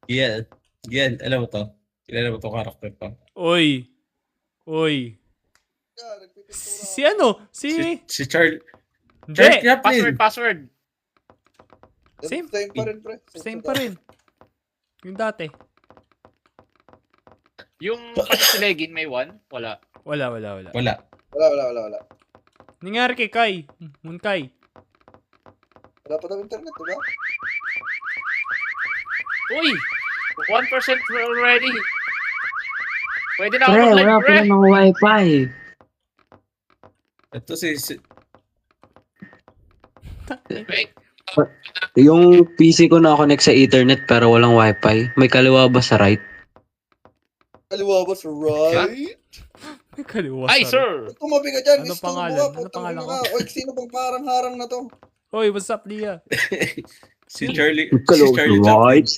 Gian. Gian, alam mo to? Kilala mo to karakter to? Oy. Oy. Nagpipintura Si ako. ano? Si Charles. Hindi. Charles Chaplin. Password. Same. Same pa rin, pre. Same pa rin. Yung dati. Yung pag-silegin may 1? Wala. Wala. Wala. Wala. Nangyari kay Kai. Munkai. Wala pa daw internet, diba? Uy! 1% already. Pwede na ako Pre, mag-live, wala pre. pa ng wifi. Ito Wait. Yung PC ko na-connect sa Ethernet pero walang wifi. May kaliwa ba sa right? Kaliwa ba sa right? May kaliwa. Ay, sorry. sir! Tumabi ka dyan, Ano isturbo pangalan? ka, Ano putang pangalan ina ko? ka. Oy, sino bang parang harang na to? Oy, what's up, Lia? si Charlie Kaliwa sa Chaplin. right?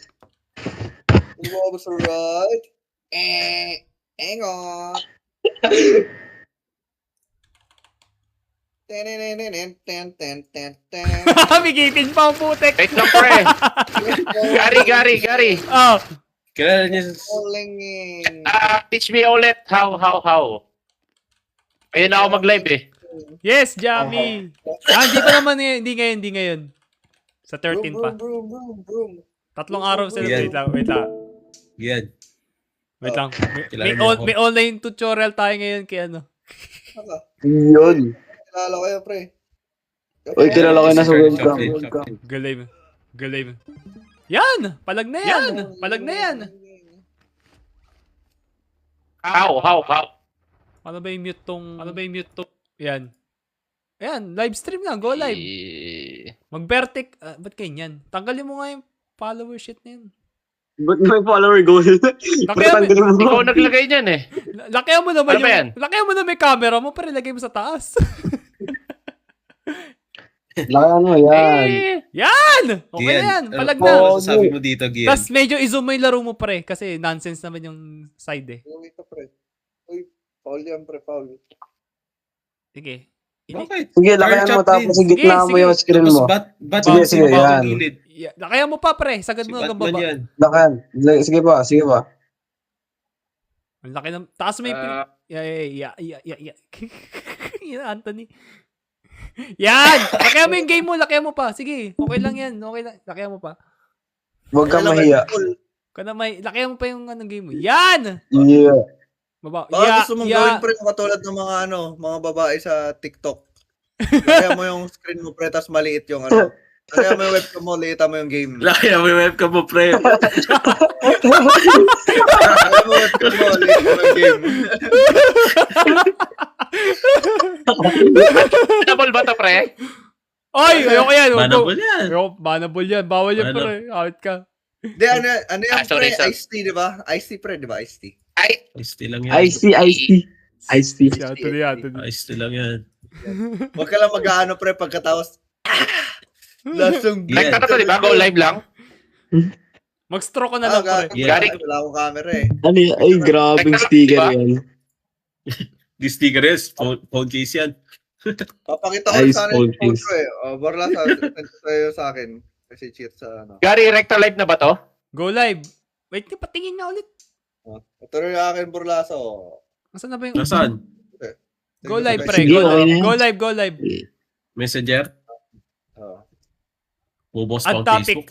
Kaliwa ba sa right? Engot. Ten. Bigipin pa ang putek. Wait lang, pre. Gary. Oh. Kilala niya Calling. Teach me ulit. How? Ayun na ako mag-live eh. Yes, Jamie. Hindi pa naman eh. Hindi ngayon. Sa 13 pa. Broom. 3 araw sila. Yan. Wait lang. Gian. Wait lang. Kilala niyo ako. May online tutorial tayo ngayon kay ano. Yun. Kilala ko yan, pre. Uy, kilala ko na sa Charlie webcam. Chaplin. Galim. Yan! Palag na yan! How? Ano ba yung mute tong... Yan. Ayan, live stream na. Go live. Mag-vertic. Ba't ganyan? Tanggalin mo nga yung follower shit na yun. Ba't may follower goal? Pretanggalin mo. Ikaw naglagay niyan eh. Lakihan mo naman Ano ba yan? Lakihan mo naman yung camera mo, pero ilagay mo sa taas. Lakayan mo, yan. Yan! Okay Gian, na yan. ano Palag po na. masasabi mo dito, Gian? Tapos medyo i-zoom mo yung laro mo pre, kasi nonsense naman yung side eh. Uy, ito, pre. Uy, foul yan, pre, foul. Sige. Bakit? Sige, lakayan mo tapos sa gitna mo Sige. yung screen Tapos mo. bat Sige, si sige, baba yan. ang gilid. Lakihan mo pa pre, sagad Si mo hanggang Batman baba. yan. Lakayan. Sige pa. Ang laki ng... Taas mo yung... Ah. Yeah. Yan, Anthony. Yan! Lakihan mo yung game mo, lakihan mo pa. Sige, okay lang yan. Okay lang. Lakihan mo pa. Huwag kang mahiya. Lakihan mo pa yung anong game mo. Yan! Yeah. Baba. Baka gusto mong gawin, pre, katulad ng mga babae sa TikTok. Kaya mo yung screen mo, pre, tas maliit yung ano. Kaya mo yung webcam mo, liitan mo yung game. Laki na may webcam mo, pre. Kaya mo webcam mo, liitan mo yung game. Double ba to, pre? Oy, ayoko yan. Manabol yan. Banable yan. Bawal yan, Banab- pre. Out ka. Hindi, ano yan, sorry, pre? sir. Iced tea, di ba? Iced tea, pre, di ba? Iced tea. Ay, Ice lang yan. Ice tea. Si Anthony. Ice lang yan. Huwag ka lang mag-ano, pre, pagkatapos. Lasong Yeah. nagtaka to, di ba? Go live lang. Mag-stroke ka na lang, pre. Gary. Wala akong camera eh. Ano yun? Ay, grabing sticker yan. Di sticker yan. Phone case yan. Papakita ko Ice sana cold yung case. photo eh. Barla sa'yo sa akin. Kasi cheat sa ano. Gary, recta live na ba to? Go live. Wait, patingin nga ulit. Ito rin yung akin, Burlasa. Nasaan na ba yung... Nasaan? Go live, pre. Sige, Go okay live. na. Go live. Messenger? Oh. Bubos Add pa ang topic. Facebook.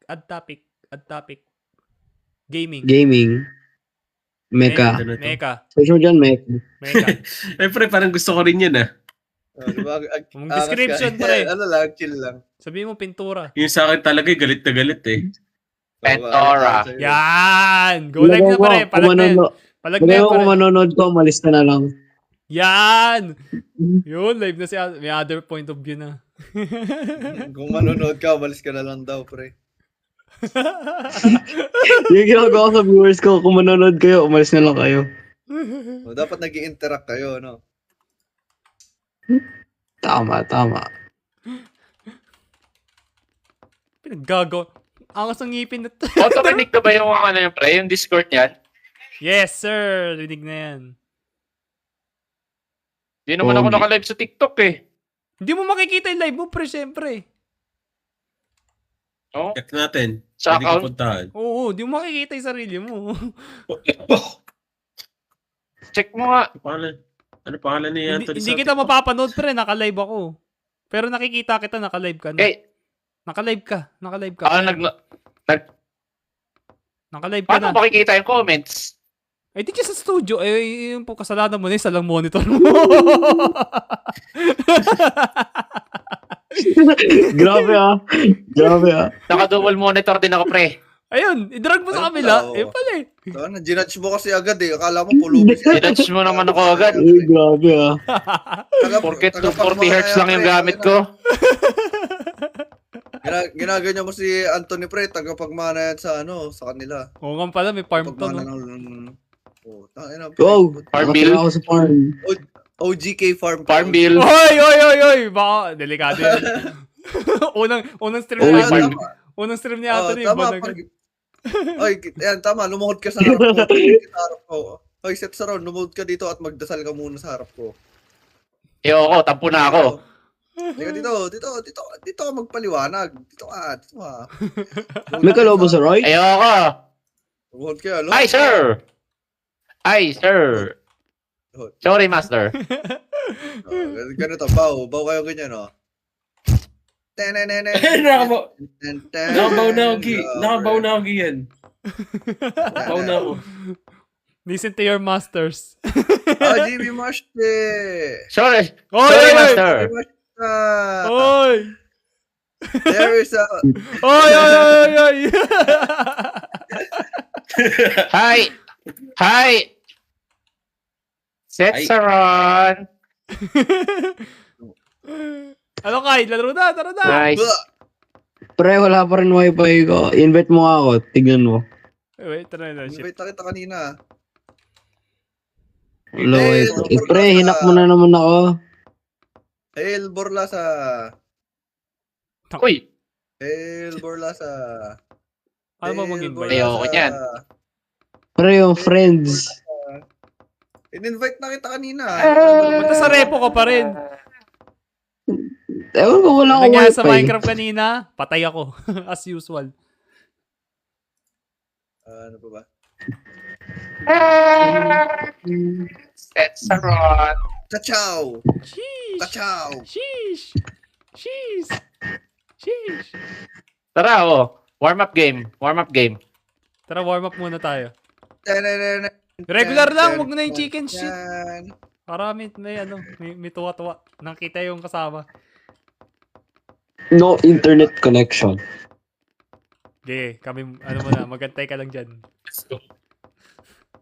Add topic. Gaming. Gaming. Mecha. Mecha. Search mo dyan, Mecha. Eh, pre, parang gusto ko rin yan, ah. Diba? Ang description, pre. Ano lang, chill lang. Sabihin mo pintura. Yung sa akin talaga, galit na galit, eh. Pentora. Yan! Go live na, pre. Palag na yan. Palag na yan, Kung pre. manonood ko, umalis ka na lang. Yan! Yun, live na siya. May other point of view na. Kung manonood ka, umalis ka na lang daw, pre. Yung ginagawa ko sa viewers ko, kung manonood kayo, umalis na lang kayo. Dapat nag-i-interact kayo, no? Tama. Pinaggagawa. Angas ang ngipin na to. Auto-connect na ba yung ano yung pre? Yung Discord niyan? Yes, sir. Rinig na yan. Di naman ako Pogi. naka-live sa TikTok eh. Hindi mo makikita yung live mo, pre, syempre. Oh, Check natin. sa Pwede ko account. puntahan. Oo, di mo makikita yung sarili mo. Check mo nga. Ano pangalan niya? Hindi kita mapapanood pre, naka-live ako. Pero nakikita kita, naka-live ka na. Okay. Naka-live ka. Ako Naka-live ka na. paano makikita yung comments? Ay, di ka sa studio. Eh, yung po kasalanan mo na isa lang monitor mo. Grabe ah. Grabe ah. Naka-double monitor din ako, pre. Ayun, i-drag mo sa Ayun kabila. pala, Eh, pala eh. Ano, ginudge mo kasi agad eh. Akala mo pulubi siya. Dinudge mo naman ako agad. Uy, grabe ah. Porket 240 Hz lang yung gamit ko. Ginaganyan mo si Anthony Pre, tagapagmana yan sa ano, sa kanila. Oo nga pala, may farm to, Pagmana no? ng... Oh, tangina, Wow. Farm Nakatira bill. ako sa farm. OGK Farm. Farm bill. Oy! Baka, delikado yan. unang stream Oh, ni farm. Anthony. Unang stream ni Anthony. Tama. Oy, yan, tama. Lumuhod ka sa harap ko. Lumuhod ka sa harap ko. Oy, set sa round. Lumuhod ka dito at magdasal ka muna sa harap ko. Ako, tampo na ako. Dito, dito ka magpaliwanag. Dito ka. May kalobo sa Roy? Ayoko. Lumuhod ka. Ay, sir. Ay, sir. Sorry, master. Ganito, bow kayo ganyan, oh. Nakabaw na ako, Gian. Nakabaw na ako. Listen to your masters. Jimmy Mashte. Sorry. Oy, Sorry, oy, master. Oy! There is a... Oy! Hi. Set Saron. Ano Kai? Laro na, tara na. Nice. Pre, wala pa rin wifi ko. Invite mo nga ako. Tignan mo. Wait, tara na. Shit. Invite na kita kanina. Hello, Hey, pre, hinak mo na naman ako. Hail Borlasa. Uy. Hail Borlasa. Ano ba mag-invite? Ayoko niyan. Pre, yung friends. In-invite na kita kanina. Punta sa repo ka pa rin. Ewan ko, wala akong Nangyari wifi. sa Minecraft kanina, patay ako. As usual. Ano pa ba? Set Saron. Kachow! Sheesh! Kachow! Sheesh! Sheesh! Sheesh! Tara, Warm up game. Tara, warm up muna tayo. Regular lang, wag na yung chicken shit. Para may tuwa-tuwa. Nakita yung kasama. No internet connection. Okay, kami, muna, magantay ka lang dyan.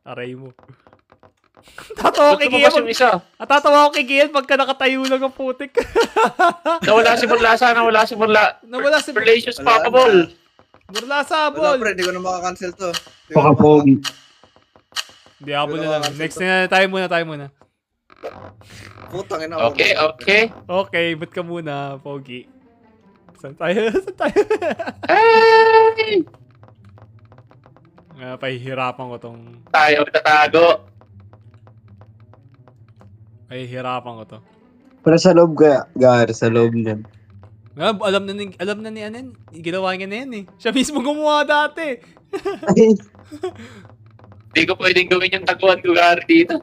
Aray mo. Tatawa Ba't kay lumabas Gian. yung isa? Tatawa ako kay Gian pagka nakatayo lang ang putik. Nawala si Burlasa. Nawala si Relations Wala Papabol. Burlasa, Wala bol. pre, hindi ko na makakancel to. Pakapogi. Hindi, habol na lang. Next na tayo muna. Putang ina. Okay. Okay, ba't ka muna, Pogi? Saan tayo? Ay! Pahihirapan ko tong... Tayo tatago. Pahihirapan ko to. Pero sa loob kaya, Gar, sa loob niyan. Alam na ni Anen. Ginawa niya na yan eh. Siya mismo gumawa dati. Hindi ko pwedeng gawin yung taguan ko gari dito.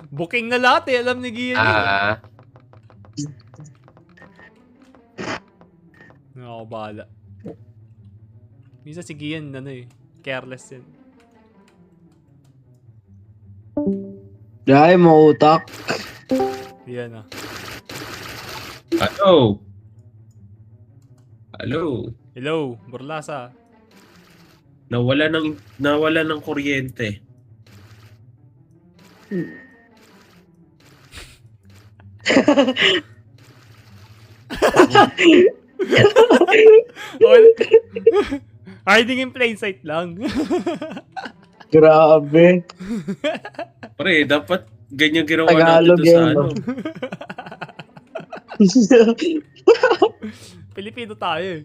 Booking na lahat eh. Alam ni Gian yun. Ako bahala. Minsan si Gian, careless yan. Dahil mo utak. Yan ah. Hello, Burlasa. Nawala ng kuryente. Hiding in plain sight lang. Grabe. Pre, dapat ganyan ginawa Tagalog natin sa yan, ano. Pilipino tayo eh.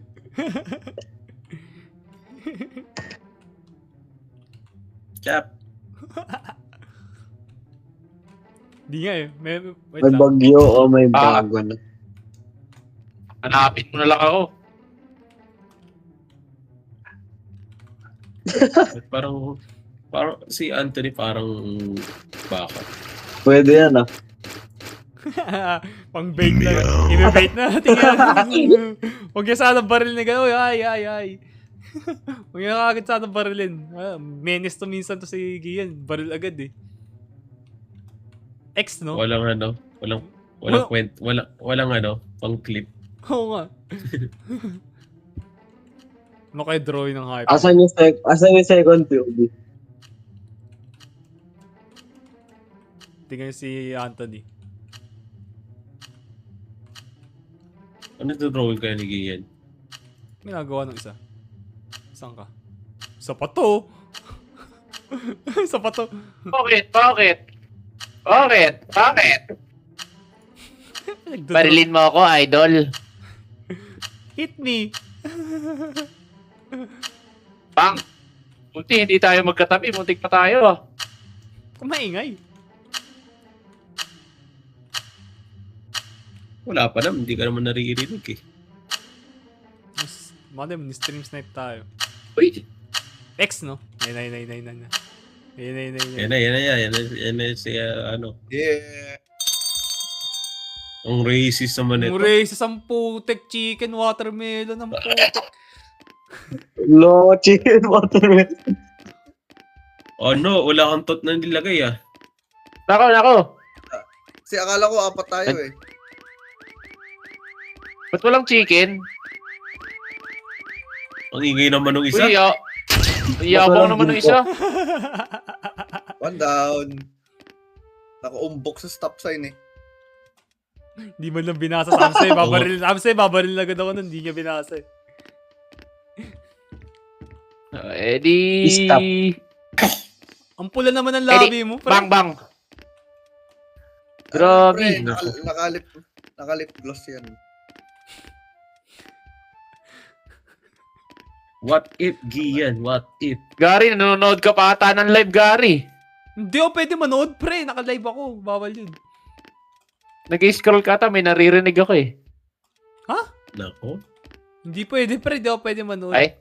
Chap. Di nga eh. Wait May lang. bagyo o may bago na. Hanapin mo na lang ako. Parang si Anthony parang baka. Pwede yan ah. Pang bait lang. I-bait na. Tingnan. Huwag niya sana baril na gano'n. Ay. Huwag niya kagad sana barilin. Menace to minsan to si Gian. Baril agad eh. X, no? Walang pang clip. Oo nga. Ano kayo drawing ng hype? Asan yung second POV? Tingnan si Anthony. Ano ito drawing kaya ni Gian? May nagawa ng isa. Saan ka? Isa pa to. Isa pa to. Bakit? Barilin mo ako, idol. Hit me. Bang! Munti, hindi tayo magkatabi. Muntik pa tayo. Maingay. Wala pa naman, hindi ka naman naririnig eh. Madam, ni-stream snipe tayo. Uy! X, no? Ayun. Yan na si ano. Yeah. Ang racist naman ito. Mure sa samputek chicken watermelon ang putek. Lo, chicken watermelon. Oh no, wala kang tot na nilagay ah. Nako. Kasi akala ko apat tayo eh. Ba't walang chicken? Ang ingay naman ng isa. Uy, yabang naman ng isa. One down. Nakaumbok sa stop sign eh. Di man lang binasa sa Amsay. Babaril agad ako nun. Di niya binasa eh. Eddie. Stop. Ang pula naman ng labi mo. Bang. Grabe. Pre, nakalip gloss yan. What if, Gian? What if? Gary, nanonood ka pa ata ng live, Gary. Hindi ako pwede manood, pre. Naka-live ako. Bawal yun. Nag-scroll ka ata, may naririnig ako eh. Nako. Hindi pwede, pre. Hindi ako pwede manood. Ay?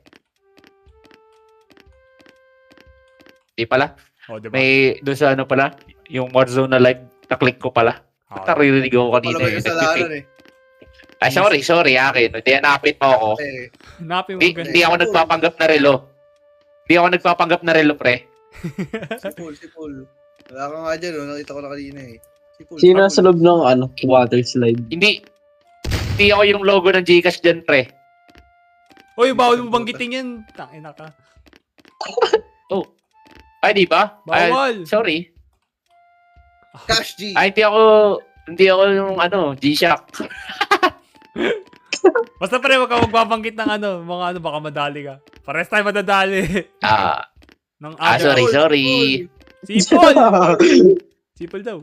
Di pala. Oh, diba? May, doon sa ano pala, yung Warzone na live, na-click ko pala. Naririnig ako kanina. Wala may kasalanan eh. Ay, sorry, akin. Hindi, napit mo ako. Eh, Hanapin mo Hindi ako nagpapanggap na relo. Hindi ako nagpapanggap na relo, pre. si Paul. Wala ka nga dyan, oh. Nakita ko na kanina eh. Si Paul. Sino sa loob ng water slide? Hindi ako yung logo ng Gcash dyan, pre. Uy, bawal mo banggitin yan. Tangina ka. Ay, di ba? Bawal. Ay, sorry. Cash G. Ay, hindi ako yung G-Shock. Basta pre, wag ka magbabanggit ng mga baka madali ka. Pares tayo madadali. Ng Sorry. Sipol! Sipol daw.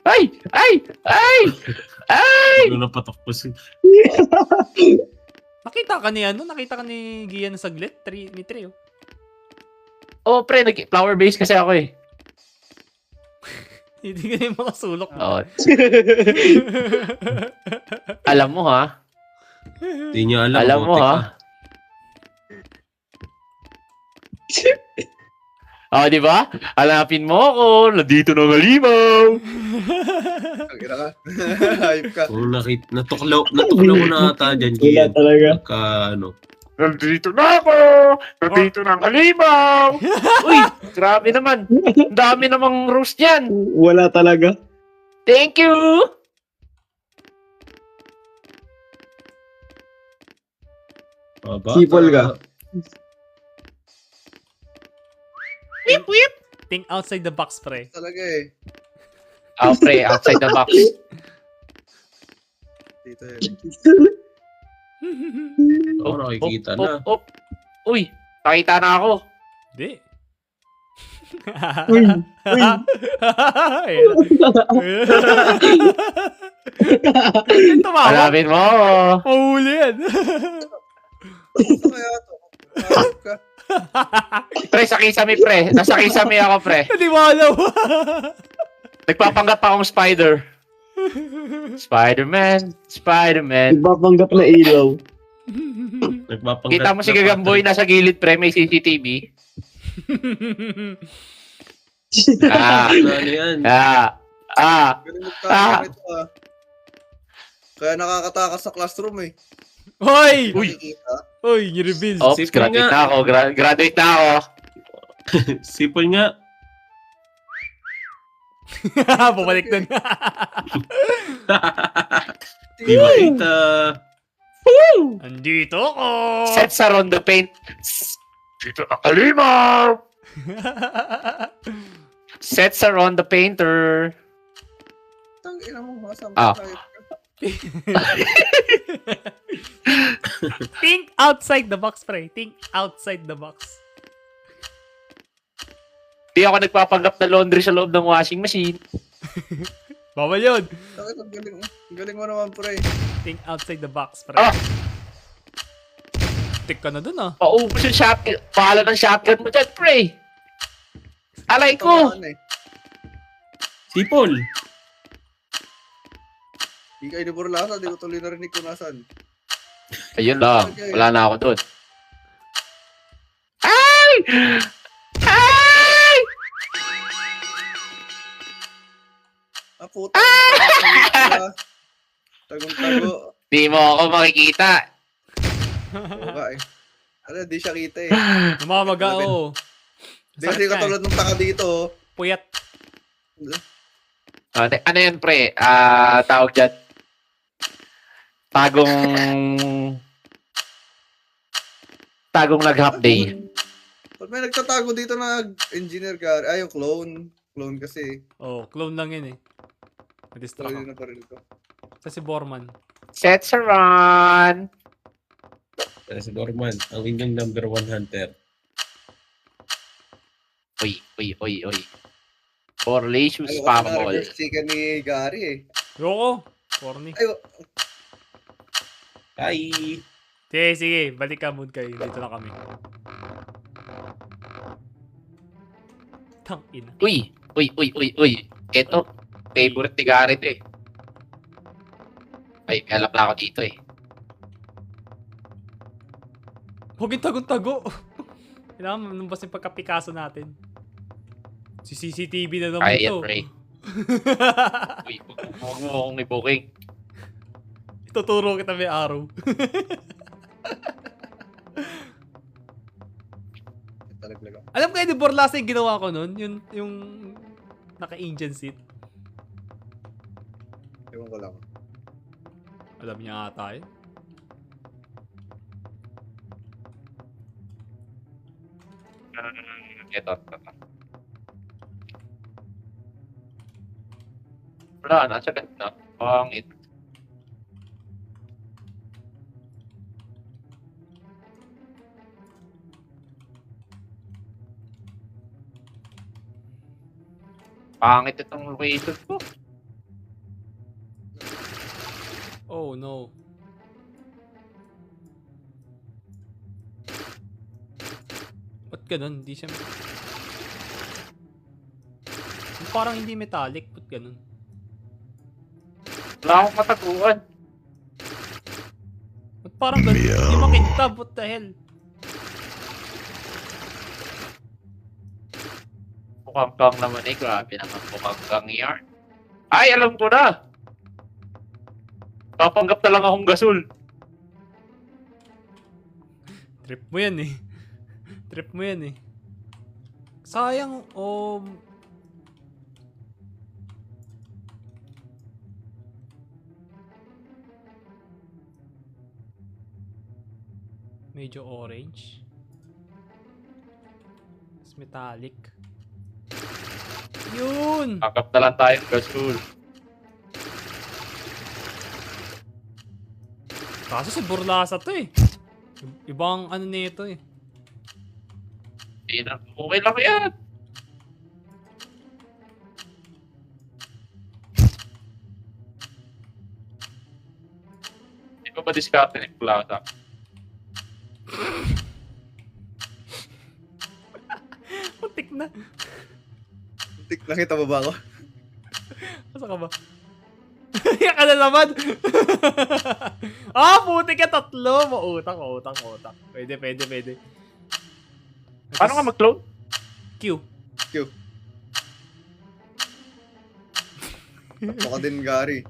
Ay! Ano na patok po si... Nakita ka ni Gian na saglit? May 3 oh. Oh, pre, flower base kasi ako eh. Hindi ka na yung mga sulok mo. Oh. Alam mo ha? Hindi niya alam. Alam mo botek ha? Oh, di ba? Alapin mo ako. Nandito na ng halimaw. Kagina ka. Hype ka. Kung natuklaw ko na ata dyan, Wala Gian. talaga. Pagka Nandito na ako. Nandito na ng halimaw. Uy, grabe naman. Ang dami namang roast yan. Wala talaga. Thank you. Sipol ka. Whip. Think outside the box, pre. Talaga eh. Oh, pre, outside the box. Dito eh. Oo, nakikita na. Uy, nakita na ako. Hindi. Uy. Tumawa. Alapin mo. Mahuli yan. Ano kaya to? Hype ka. Pre, sa kisame, pre. Nasa kisame ako, pre. Hindi mo alam. Nagpapanggap akong spider. Spider-Man. Ibabanggap na ilaw. Nagpapanggap. Kita mo si Gagamboy nasa gilid pre, may CCTV. Ah, Ano yan? Galing magtago ito ah. Kaya nakakatakas sa classroom eh. Hoy! Uy! Nakikita. Hoy, ni-reveal. Oops, Sipol graduate nga. na ako. Graduate na ako. Sipol nga. Bumalik dun. Di makita. Andito ako. Sets around the paint. Dito na kalimaw! Sets around the painter. Tangina mo, masama Ah. tayo. Think outside the box, pre. Think outside the box. Di ako nagpapanggap na laundry sa loob ng washing machine. Bawal yun. Bakit ang galing, ang galing mo naman, pre. Think outside the box, pre. Ah! Tik ka na dun, ah. Paubos yung shotgun. Pahala ng shotgun mo dyan, pre. Alay ko. Tamaan eh. Sipol. Di kayo ni Burlasa, di ko tuloy narinig kung nasan. Ayun lang. Wala na ako doon. Ay! Ay! Ah, puta. Tagong-tago. Di mo ako makikita. Oo nga eh. Ano, di siya kita eh. Namamaga, oh. Di kasi katulad ng taka dito. Oh. Puyat. Ano yan, pre? Tawag dyan. Tagong nag-half day. Pag may nagtatago dito na engineer ka, ay yung clone. Clone kasi. Oh, clone lang yun, eh. Nadistract Tuloy ako. na pa rin ito. Sa si Borman. Sets are on. Pero si Dorman, ang inyong number 1 hunter. Uy. Correlations Ayaw pa kasi mo. na-reverse chicken ni Gary eh. Yoko. Corny. Ay, Hi! Sige. Balik ka mood kayo. Dito na kami. Tang ina. Uy. Ito. Favorite ni Garrett eh. Ay, alam na ako dito eh. Huwag yung tago-tago. Kailangan manumpas yung pagka-Picasso natin. Si CCTV na naman Ay, to. yan, pre. Uy, huwag mo akong i-booking. Ituturo kita may araw. talaglag ako. Alam kayo ni Borlasa yung ginawa ko nun? Yung naka-engine seat. Ewan ko lang. Alam niya ata eh. Ito. Wala, nasa ganda. Pangit. Pangit itong location ko. Oh no. Ba't ganun? Hindi siya... Parang hindi metallic. Ba't ganun? Wala akong mataguan. Ba't parang ganun? Hindi makintab. What the hell? Mukhang kang naman eh. Grabe naman mukhang kang yarn. Ay, alam ko na! Papanggap na lang akong gasol. Trip mo yan eh. Trip mo yan eh. Sayang, medyo orange. Mas metallic. Yun! Papanggap na lang tayong gasol. Kaso si Burlasa to eh. Ibang ano nito eh. Okay lang yan. Hindi ko ba discarte ng Plaza? Putik na. Tik, nakita mo ba ako? Asa ka ba? Yan ka na naman. Puti ka, 3. Mautak. Pwede. Paano ka mag-clone? Q. Baka din, Gary.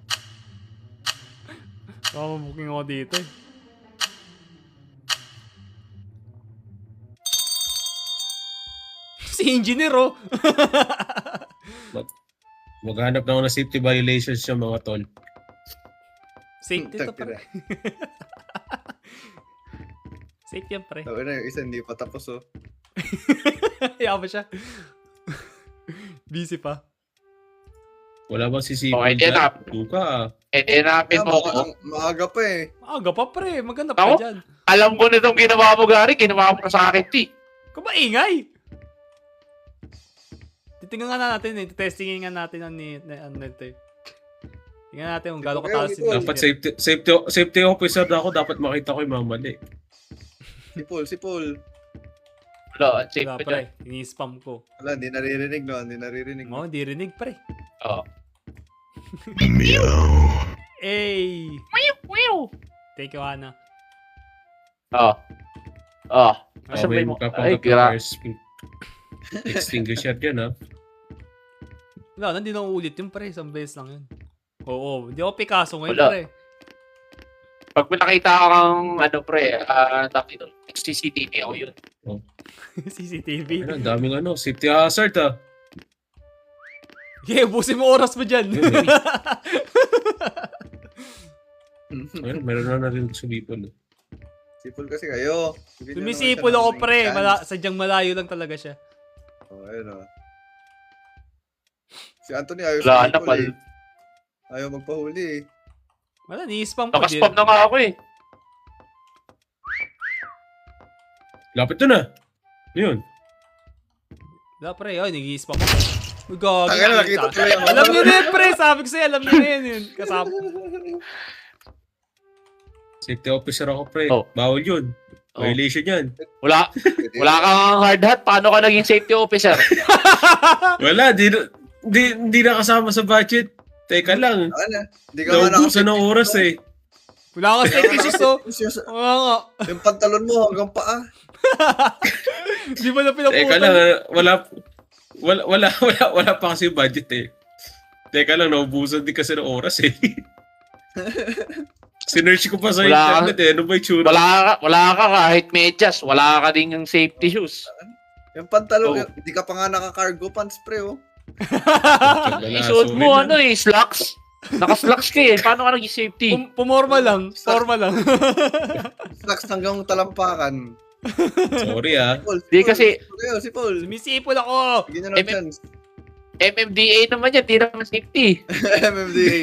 Booking ako dito eh. Si engineer oh. Maghanap na ako ng safety violations yung mga tol. Safety to pre. Safety yan pre. Sabi na yung isa hindi pa tapos oh. Kaya ba siya? Busy pa. Wala bang sisipin Okay, dyan? enough. Duka. Hanapin mo ako. Maaga pa eh. Aga pa pre. Maganda Ako? pa dyan. Alam ko nitong ginawa mo, Gary. Ginawa mo na sa akin, T. Kung maingay. Titingnan nga natin eh. Testingin nga natin ang nito eh. Tingnan natin kung gano'ng kataas Okay, Dapat safety officer na ako. Dapat makita ko yung mga mali. Si Paul. Wala, safe Wala pa dyan. pre. Ini-spam ko. Wala, hindi naririnig no. Hindi naririnig. Oo, di rinig pre. Oo. Hey! Thank you, Hana. Oo. May Ay, magpapanggap gra. ng fire extinguisher dyan ha. Wala, hindi na uulit yun pre. Isang beses lang yun. Oo, hindi ako Picasso ngayon Wala. pre. Pag may nakita ka kang, pre, CCTV ako yun. CCTV. Ano, ang daming safety hazard ha. Okay, ubusin mo oras mo dyan. Meron na rin sumipol. Sipol kasi kayo. Sumisipol ako pre. Sadyang malayo lang talaga siya. Ayun oh. Si Anthony ayaw Wala na, sumipol eh. Ayaw magpahuli eh. Wala, ni-spam ko din. Nakaspam na nga ako eh. Lapit to na. Yun. Wala pre, nag-i-spam ako. Uy, gagi. Taka na, nakita ko yan. Alam niyo na yun pre, sabi ko sa'yo, alam niyo na yun. Kasama. Safety officer ako pre. Oh. Bawal yun. Oh. Violation yan. Wala kang hard hat. Paano ka naging safety officer? Wala, di na kasama sa budget. Teka lang. Hindi ka nga Naubusan ng oras eh. Wala ka safety shoes oh. Wala nga. Yung pantalon mo hanggang paa. Di ba na Teka lang, pinaputan? wala pa kasi budget eh. Teka lang, naubusan din kasi ng oras eh. Sinerch ko pa sa Wala internet eh. Ano ba yung tsura? Wala ka kahit medyas. Wala ka din yung safety shoes. Yung pantalon, Oh. hindi ka pa nga naka-cargo pants pre oh. Isuot mo slacks. Naka-slacks ka eh. Paano ka naging safety? Pumorma lang. Forma lang. Slacks hanggang talampakan. Sorry ah. Paul, Di kasi- Si Paul. Sumisipol ako. Bigyan nyo ng chance. MMDA naman yan. Di naman safety. MMDA.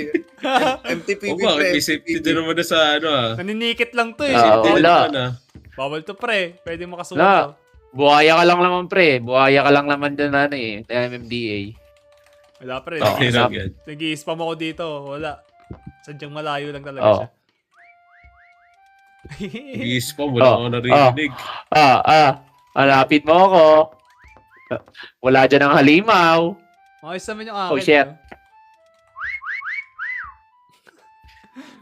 MTPB O bakit pre. may safety din naman na sa Naninikit lang to eh. Oo, wala. Bawal to pre. Pwede makasuot Wala. to. Buhaya ka lang naman pre. Buhaya ka lang naman dyan MMDA. Wala pre. Oo. Nag-i-spam ako dito. Wala. Sadyang malayo lang talaga Oo. siya. Nag-i-spam, wala akong naririnig. Hanapin mo ako. Wala dyan ang halimaw. Ayos naman yung akin. Oh, shit. no?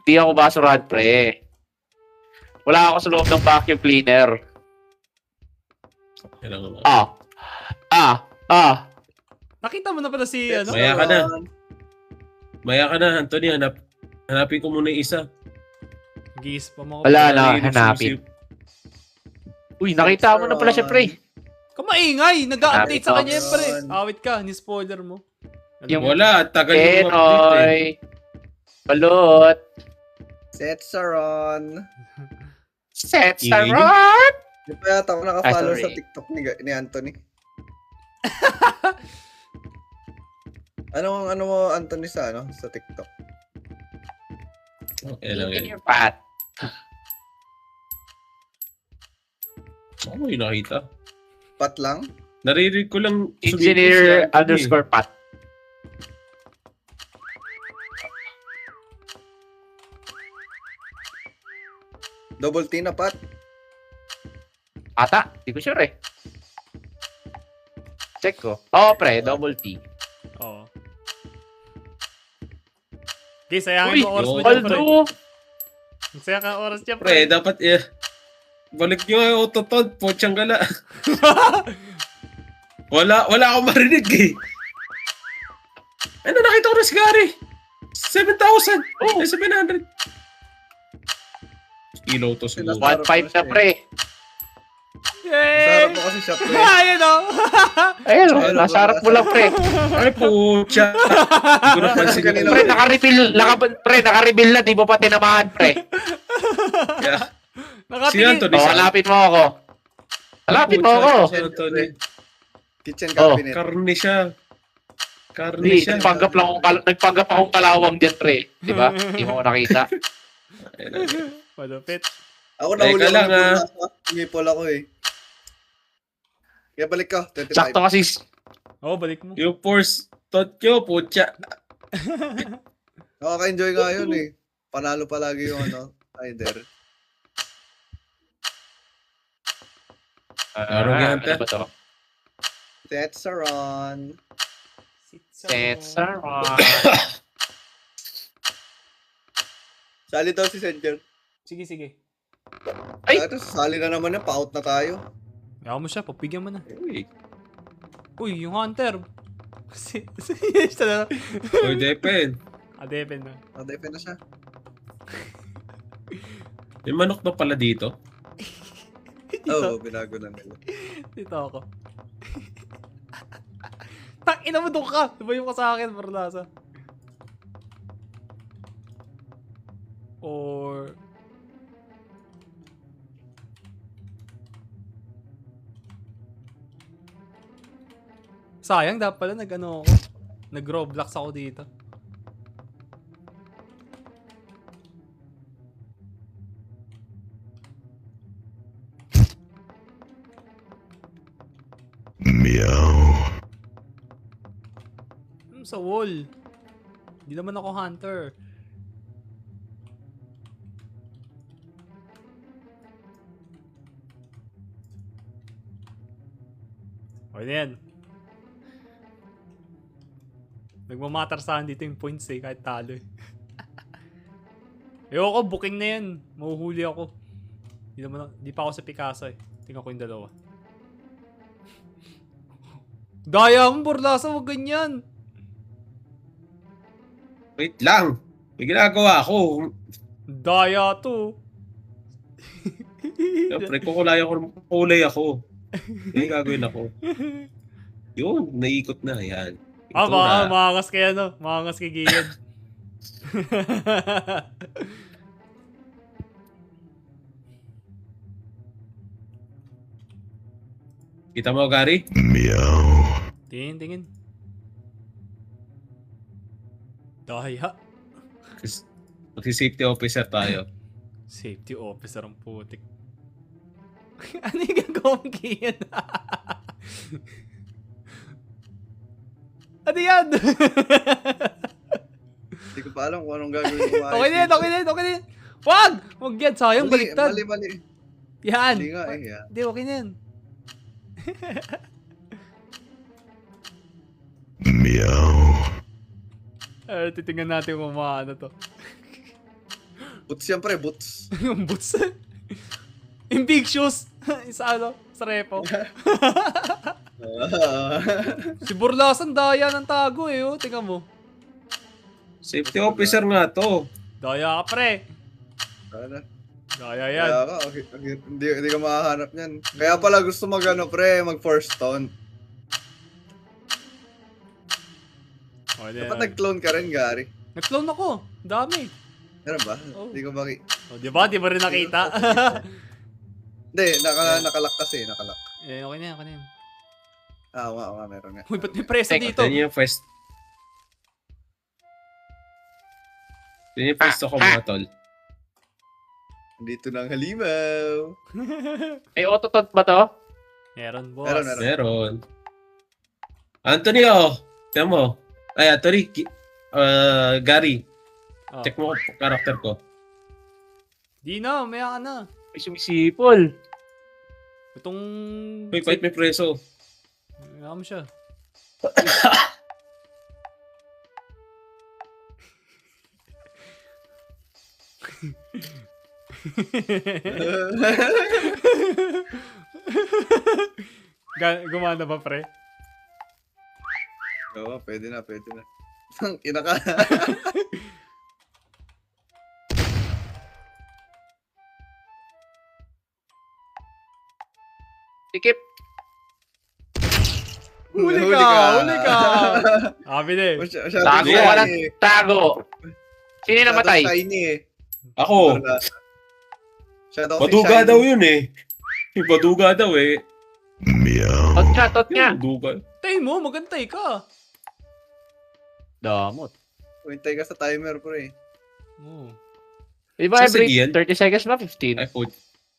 Di ako basurahan, pre. Wala ako sa loob ng vacuum cleaner. Kailangan mo. Nakita mo na pala si Maya ka na. Maya ka na, Anthony. Hanapin ko muna yung isa. Nag-i-spam ako. Wala na, Naririnig hanapin. Uy, nakita mo na pala siya, pre. Kamaingay! Nag-update sa Hanapin kanya yan, pre. Awit ka, ni-spoiler mo. Yung- Wala, tagal yung update eh. Enoy. Balot. Setsaron. Set Ingay Saron. Di pa yata ako naka-follow sorry. sa TikTok ni Anthony. ano mo Anthony sa sa TikTok? Okay lang In yan. your pat. Saan mo yung nakita? Pat lang? Naririnig ko lang. Engineer Anthony. _ pat. Double T na Pat? Ata, di ko sure eh. Check ko. Oo, pre, double T. Oo. Okay, sayangin Uy, mo oras mo yo, dyan, pre. Aldo! Sayang ka oras dyan, Pre, dapat balik nyo yung autotod, pochang gala. wala akong marinig eh. Ano, nakita ko na si Gary. 7,000. Oh, 700. Kilo to siguro. 1.5 na, pre. Sarap Yay! mo kasi siya, pre. Ayun o! Ayun, nasa harap mo lang, pre. Ay, pucha. Hindi ko napansin Kanina, yun. Pre, naka-reveal na, di mo pa tinamahan, pre. Yeah. Si Nakatingin. Anthony. O, halapin mo ako. Halapin mo ako. Si Anthony. Kitchen Oh, cabinet. Karne siya. Karne Hindi, siya. nagpanggap akong kalawang dyan, pre. Di ba? Di mo ko nakita. Malupit. Ako nahuli Teka ako lang, ng burlasa. Umipol ako eh. Kaya balik ka, 25. Sakto kasi, Oo, balik mo. Yung force tot nyo, pucha. Nakaka-enjoy nga yun eh. Panalo palagi yung rider. Araw yan, ano ba to? Tetsaron. Tetsaron. Sali daw si Senjer. Sige. Ay! Ito, sali na naman yan. Pa-out na tayo. Ayaw mo siya, papigyan mo na. Uy, Uy, yung hunter. Siya na. uy, Depen. Adepen na. Naka-defend na siya. May manok na pala dito. Oo, binago na nila. Dito ako. Ina mo doon ka! Diba yung ka sa akin, Barlasa? Or... Sayang, dapat pala nag-ano ako. Nag-Roblox ako dito. Sa wall. Hindi naman ako hunter. Okay na yan. Nagmamatter sa akin dito yung points eh, kahit talo eh. Ayoko, booking na yan. Mahuhuli ako. Di pa ako sa Picasso eh. Tingnan ko yung dalawa. Daya mo, Borlasa, wag ganyan. Wait lang. May ginagawa ako. Daya to. Siyempre, kulay ako. May gagawin ako. Yun, naikot na. Yan. Maangas kaya no? Maangas kay Gian. Kita mo, Gary? Tingin. Daya. Mag-safety officer tayo. Safety officer ang putik. Ano yung gagawin Gian? Ano yan? Hindi ko pa alam kung anong gagawin ko. Okay na yan. Wag! Wag yan, sayang, baliktad. Mali. Yan. Hindi nga eh. Yan. Hindi, okay na yan. Titingnan natin kung ano to. Boots yan pre, boots. Yung boots. Yung big shoes. Sa repo. Si Burlasan daya ng tago eh, oh. Tingnan mo. Safety officer nga to. Daya ka, pre. Ano? Daya yan. Kaya ka, hindi ka makahanap niyan. Kaya pala gusto mag first stone. Oh, Dapat nag-clone ka rin, Gary. Nag-clone ako. Dami. Meron ba? Oh. Hindi ko maki... Oh, di ba? Di ba rin nakita? Hindi, nakalock kasi, nakalock. Okay na yan. Oo nga, meron nga. Uy, ba't may preso dito? Yan yung first. Yan yung first ko mga tol. Dito na ang halimaw. Ay, autotot ba to? Meron, boss. Meron. Meron. Anthony, tiyan mo. Ay, Anthony. Gary. Oh. Check mo kung karakter ko. Di na, maya ka na. Ay, sumisipol. Itong... Uy, kahit may preso. Maya mo siya. Gumana ba, pre? Oo, pwede na, pwede na. Ang ina ka. Tikip. Huli Huli ka! ka. Huli ka! Sabi na eh. Masyadong Tago Yan. ka lang. shiny eh. Tago. Sino yung namatay? Masyadong shiny eh. Ako, Masyadong paduga daw yun eh. Yung paduga daw eh. Tot nga, tot nga. Paduga. Tayo mo, magantay ka. Damot. Hintay ka sa timer, pre. Oh. Diba Sa every Gian? 30 seconds ba? 15? Ay, po.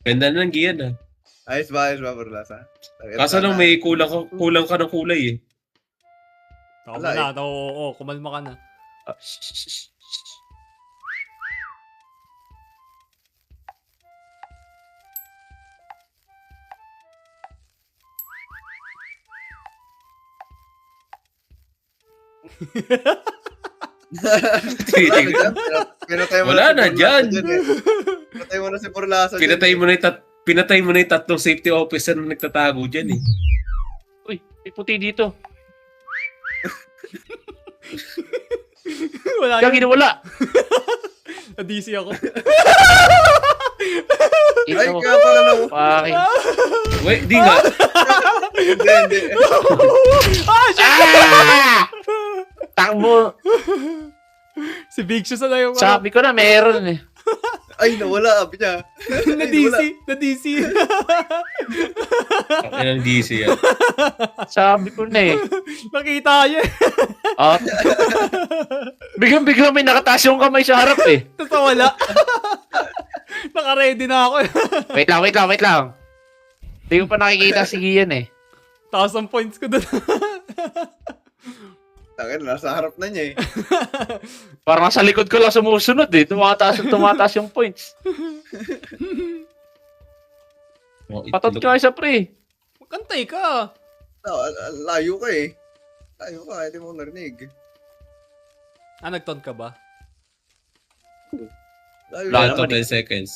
Ganda na ng giyan ah. Ayos ba, Burlasa? Kaso lang may kulang ka ng kulay eh. Tama Wala na. Oo, kumalma ka na. Ah, shh, shh, shh, shh. Tinitingnan. Pinatay mo Wala na na si dyan. Pinatay mo na si Burlasa dyan. Pinatay mo na yung tatlong safety officer na nagtatago dyan eh. Uy, may puti dito. Wala Kaya yun. ginawala. Na-DC ako. Ay, Ito. kaya pala na. Paki. Wait, di nga. Hindi. Ah, shit! Ah! Takbo. Si Big Shoes na yung Sabi ko na meron eh. Ay, nawala. Abi niya. na-DC. Na-DC. Yan ang DC yan. Sabi ko na eh. Nakita niya. Oh. Biglang may nakataas yung kamay sa harap eh. Tapos wala. Naka-ready na ako. Wait lang. Hindi ko pa nakikita si Gian eh. Taas ang points ko doon. Tangin, nasa harap na niya eh. Parang sa likod ko lang sumusunod eh. Tumataas yung points. Patot ka isa pre. Magkantay ka. Layo ka eh. Layo ka, hindi mo narinig. Ah, nagton ka ba? Layo Wala Wala ka. naman 10 seconds.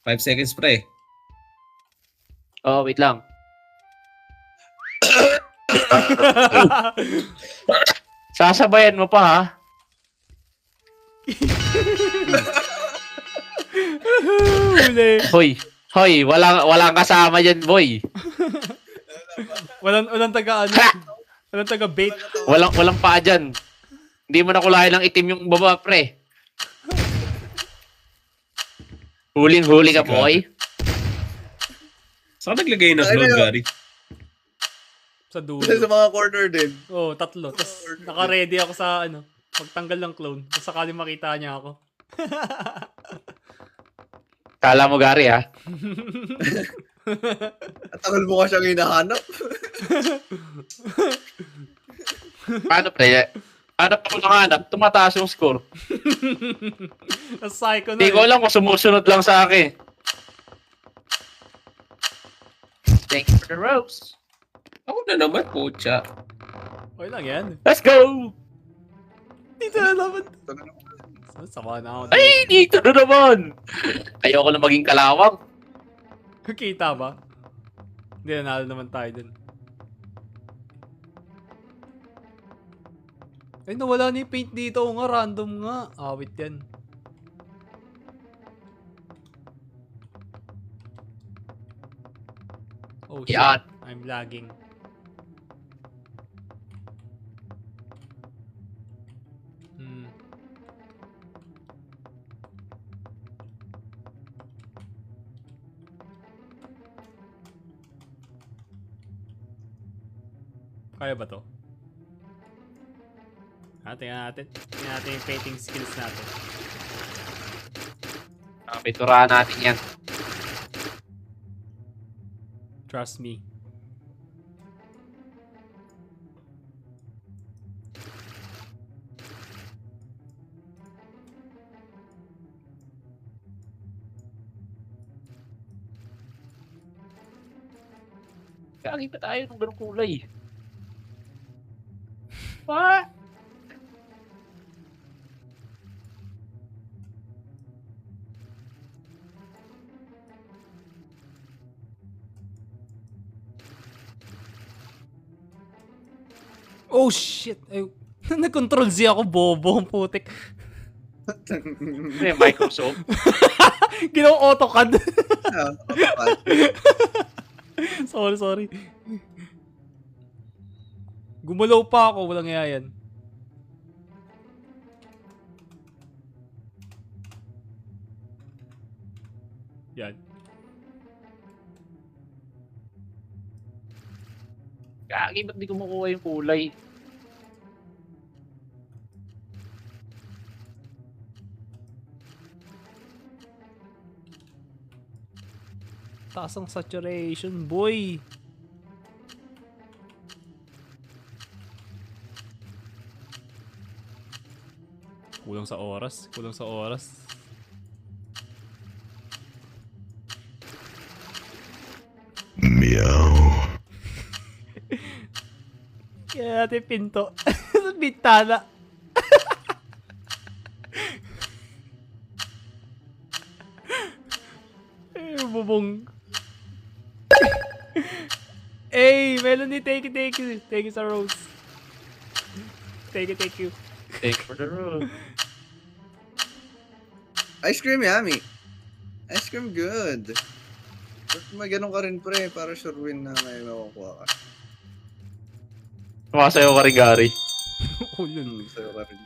5 seconds pre. Oh, wait lang. Sasabayan mo pa ha. Huli. Hoy, walang kasama dyan, boy. Walang taga ano. Walang taga bait. Walang paa dyan. Hindi mo nakulayan ng itim yung baba, pre. Huling-huli ka, boy. Saan naglagay ng Ano load, yun? Gary? Sa dulo. Kasi sa mga corner din. Oh, tatlo. Tapos naka-ready ako sa ano, magtanggal ng clone. Kung sakali makita niya ako. Kala mo, Gary, ha? At tagal mo ka siyang hinahanap. Paano, pre? Hanap ako ng hanap, tumataas yung score. Ang psycho na Hindi ko alam kung sumusunod lang sa akin. Thank you for the rose. Ako na naman, pocha. Okay lang yan. Let's go! Dito na naman. Sama na ako. Ay, dito na naman! Ayoko na maging kalawang. Kita ba? Hindi, nanalo naman tayo dun. Ay, nawala na yung paint dito. Oo nga, random nga. Awit yan. Oh shit. Yan. I'm lagging. Hmm. Kaya ba to? Tingnan natin. Tingnan natin yung painting skills natin. Piturahan natin yan. Trust me. Kagi pa tayo ng ganong kulay. What? Oh shit! Ay, nag-control Z ako, bobo ang putik. Microsoft. Ginawa AutoCAD. Ah, sorry. Gumalaw pa ako, walang yan. Yan. Gagi, ba't di ko makuha yung kulay? Taas ang saturation, boy. Kulang sa oras. Kaya natin pinto. Sa bintana. Bubong. Hey, Melanie, thank you. Thank you sa rose. Thank you. Thank for the road. Ice cream yummy. Ice cream good. Ba't may ganun ka rin pre, para sure win na may makukuha ka. Sumasayaw ka rin, Gary. Ulun. Sa'yo ka rin.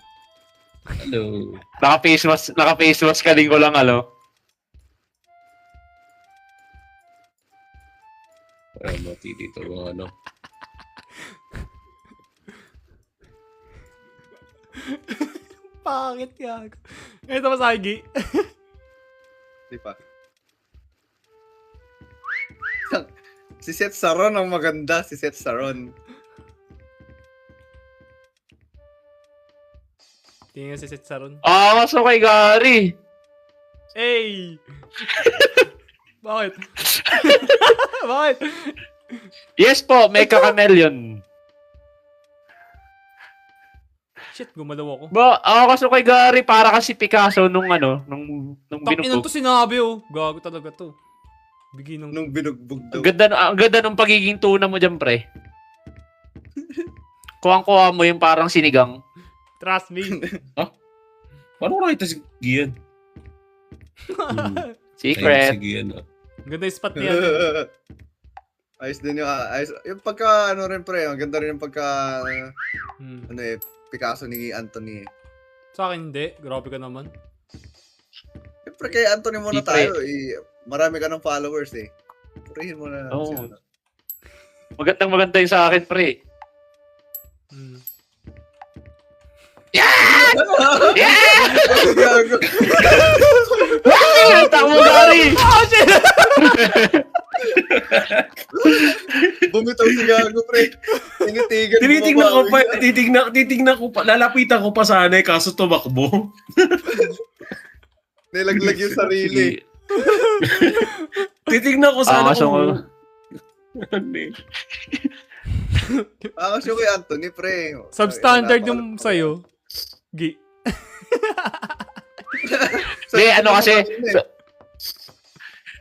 Hello. Naka-face mask ka din ko lang, Para mati dito mga ano. Pangit yan. Ito masagi. Di pa. Si Seth Saron ang maganda, si Seth Saron. Tingnan si Seth Saron. so kay Gary. Hey! Bakit? Bakit? Yes po, Mecha Chameleon. Shit, gumalaw ako. Ako kaso kay Gary, para kasi Picasso nung Takinan binugbog. to sinabi oh. Gago talaga to. Bigay ng... Nung binugbog daw. Ang ganda nung pagiging tuna mo dyan, pre. Kuwang-kuha mo yung parang sinigang. Trust me. Paano ko nakita si Gian? Secret. Si Gian ah. Ganda yung spot niya. Ayos din yung ayos. Yung pagka ano rin pre, ang ganda rin yung pagka ano Picasso ni Anthony. Sa akin hindi. Grabe ka naman. Siyempre kay Anthony muna Di, pre. tayo marami ka ng followers Purihin mo na. Oo. Sino. Maganda yung sa akin, pre. Gago. Tama, Gary! Bumitaw si Gago pre. Tinitigan Titignan ko pa, lalapitan ko pa sana kaso tumakbo. Nilaglag yung sarili. Titignan ko sana so, kung... Kasi kay Anthony pre. Substandard yung sa'yo. Gi. ano kasi...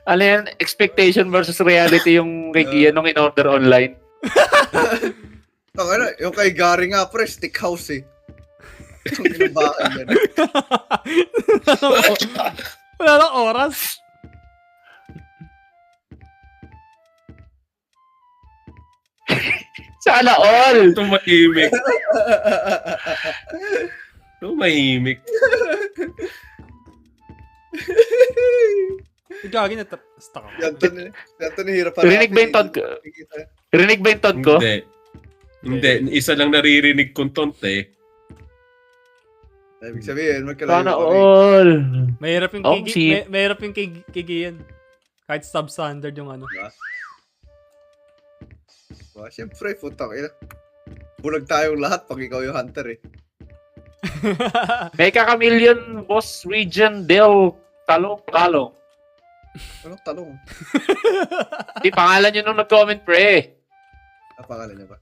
Ano yan? Expectation versus reality yung kay Gian nung in-order online. Yung kay Gary nga pre, stick house Ang inabakan yan. Wala nang oras. Sana all! Tumahimik. Tumahimik. Gagi na stuck ako. Anthony hirap pa. Rinig ba yung tod ko? Rinig ba yung tod ko? Hindi. Isa lang naririnig kong tonte. Ibig sabihin, magkalayo Sana kami. all! Mahirap yung Oh, mahirap yung kay Gian. Kahit substandard yung ano. Siyempre, putang ina. Bulag tayong lahat pag ikaw yung hunter Mecha Chameleon, Boss Region, Del, Talong. Anong tanong? Di, pangalan nyo nung nag-comment, pre. Pangalan niya ba?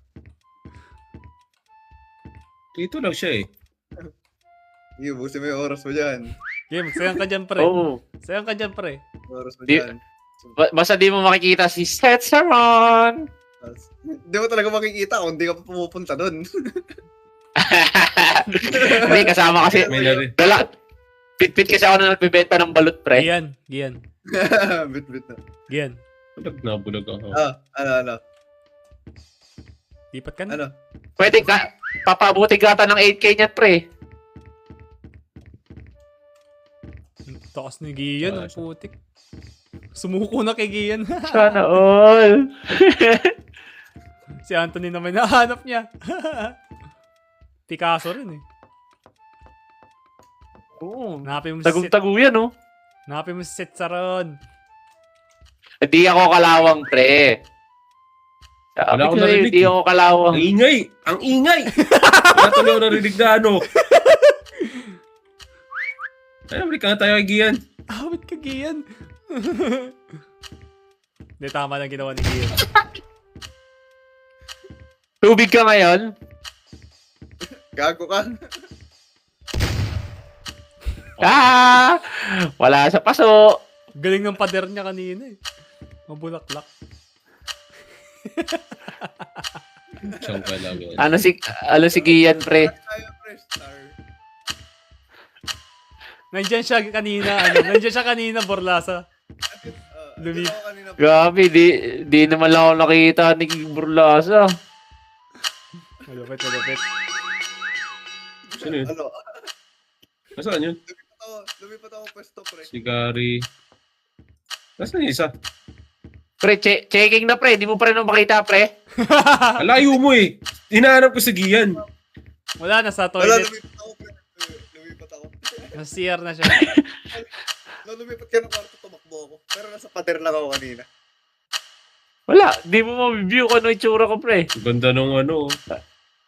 Ito lang siya Iubusin mo yung oras mo dyan. Game, sayang ka dyan, pre. Oo. Sayang ka dyan, pre. Oras mo Di- dyan. Basta di mo makikita si Seth Saron. Hindi mo talaga makikita kung hindi ka pumupunta doon. Hindi, kasama kasi. May nari. Pit-pit kasi ako na nagbibenta ng balut, pre. Gian. Bit na. Gian. Nabulag ako. Ano? Lipat ka na. Ano? Pwede ka, papabuti gata ng 8K niyan, pre. Takas ni Gian, ang putik. Sumuko na kay Gian. Sana all. Si Anthony naman nahanap niya. Picasso rin eh. Oo. Hanapin mo si Seth. Tagong-tago yan, oh. Hanapin mo si Seth Saron. Hindi ako kalawang, pre. Sabi Wala akong ko sa'yo, narinig, hindi eh. ako kalawang. Ang ingay! Ang ingay! Wala tuloy ako narinig na ano. Ay, balik ka nga tayo kay Gian. Awit ka, Gian. Hindi, tama lang ginawa ni Gian. Tubig ka ngayon? Gago ka. Wala sa paso. Galing ng pader niya kanina eh. Mabulaklak. Siyang ka lang yun. Ano si Gian, pre? Tayo, pre, star. Nandiyan siya kanina, Borlasa. Lumip. Ito kanina, Grabe, di naman lang ako nakita ni Burlasa. Malupit. Sino yun? Ano? Nasaan yun? Lumipat ako pwesto, pre. Si Gary. Nasaan yung isa? Pre, checking na, pre. Di mo pa rin ako makita, pre. Alayo mo eh. Hinahanap ko si Gian. Wala, nasa Wala, toilet. lumipat ako, pre. Lumipat ako. Nasa CR na siya. Nung lumipat ka ng kwarto, tumakbo ako. Pero nasa pader lang ako kanina. Wala. Di mo ma-view kung ano itsura ko, pre. Ganda nung ano.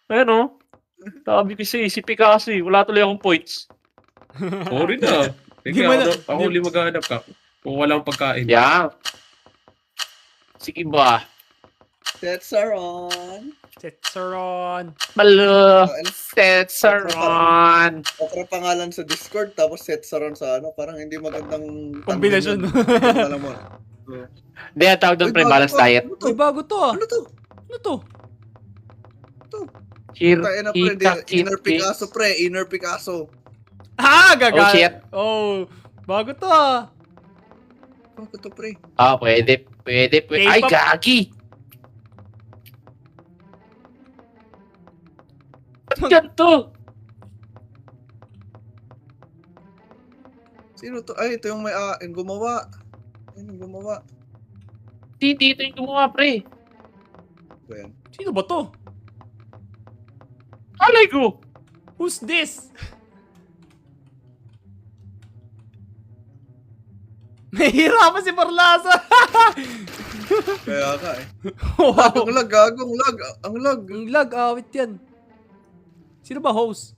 Ayan, oh. Sabi ko si Picasso, eh. Wala tuloy akong points. Sorry na. Di Sige, mo ako uli maghanap ka. Kung walang pagkain. Yeah. Sige ba? Tetsaron. Setsaron. Malo. Ano? Tetsaron. Okra pangalan sa Discord, tapos Tetsaron sa ano. Parang hindi magandang Kombinasyon. Alam mo. Hindi, ang tawag doon, pre, balance diet. Uy, bago to ah. Ano to? Ano to? Tayo na, pre. Kita, Inner Picasso, pre. Inner Picasso. Ah, gagal. Oh, shit. Oh, bago to ah. Ano to, pre? Pwede. Ay, K-pop. gagi. Ba't ganito? Sino to? Ay, ito yung may yung gumawa. Yung gumawa. Dito yung gumawa, pre. Ba yan? Sino ba to? Alay ko. Who's this? Nahihirapan si Borlasa. Kaya ka eh. Wow. Ang lag, gagong lag. Ang lag. Ang lag, awit yan. Sino ba host?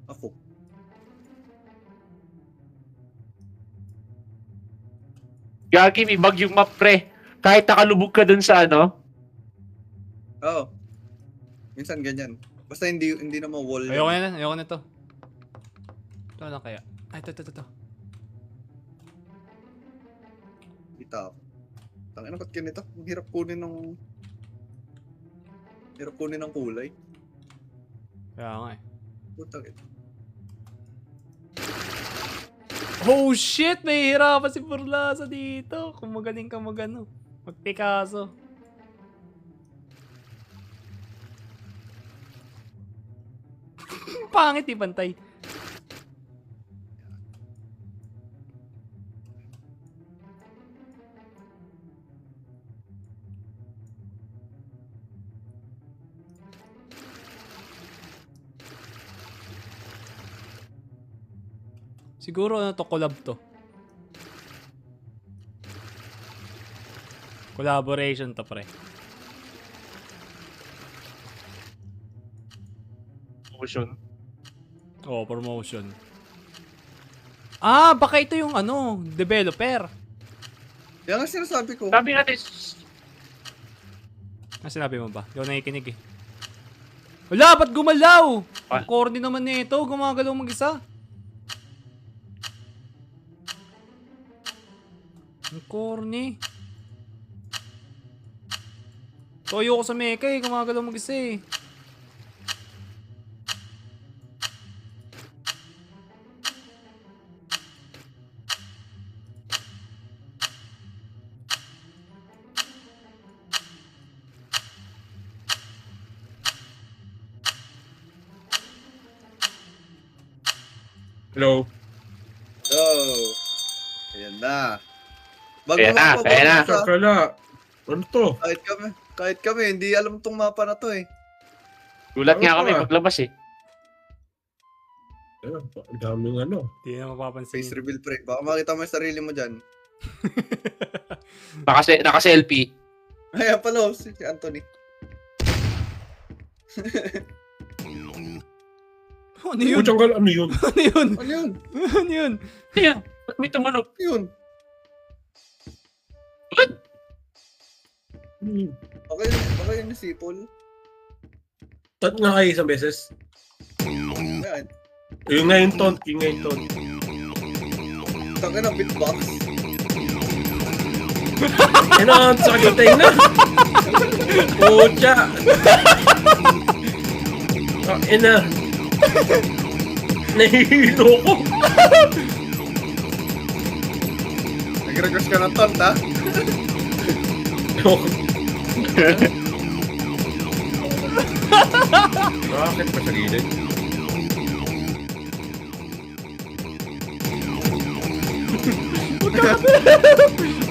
Ako. Gagi, may bag yung map, pre. Kahit nakalubog ka dun sa ano. Oo. Minsan ganyan. Basta hindi naman wall. Ayoko na to. Ito lang kaya. Ay, ito. Kita ako. Tangina, ba't ganito? Ang hirap kunin ng kulay. Kaya nga eh. Putang ito. Oh shit! Nahihirapan si Borlasa dito. Kung magaling ka mag-Picasso. Pangit ibantay. Siguro ano to, collab to. Collaboration to, pre. Motion. Oh, promotion. Ah, baka ito yung ano, developer. Yan ang sinasabi ko. Sabi nga, Ano sinabi mo ba? Hindi ako nakikinig eh. Wala, ba't gumalaw? Ah. Ang corny naman nito, gumagalaw mag-isa. Ang corny. Toyo ko sa meka eh. Gumagalaw mag-isa eh. Hello. Oh. Ayan na. Ayan na, ayan na. Kala. Ano to? Kahit kami, hindi alam tong mapa na to eh. Gulat nga Ano kami pa? paglabas eh. Ayun, ang daming ano. Hindi na mapapansin. Face reveal pre. Baka makita mo yung sarili mo dyan. Naka-selfie. Ayan pala, si Anthony. Ano yun? Puchang gal, ano yun? Ano yun? Ano yun? Ano yun? Ayan, ba't may tumunog? Ano yun? Hmm. Baka yun si Paul. Tat nga kayo isang beses. Ayan. Yung ngayon ton, yung ngayon ton. Taka na, beatbox. Ano, sakit tayo na. Pucha. Ina. Nahihilo ko. Nag-request ka ng taunt, ha? Bakit pa sa gilid?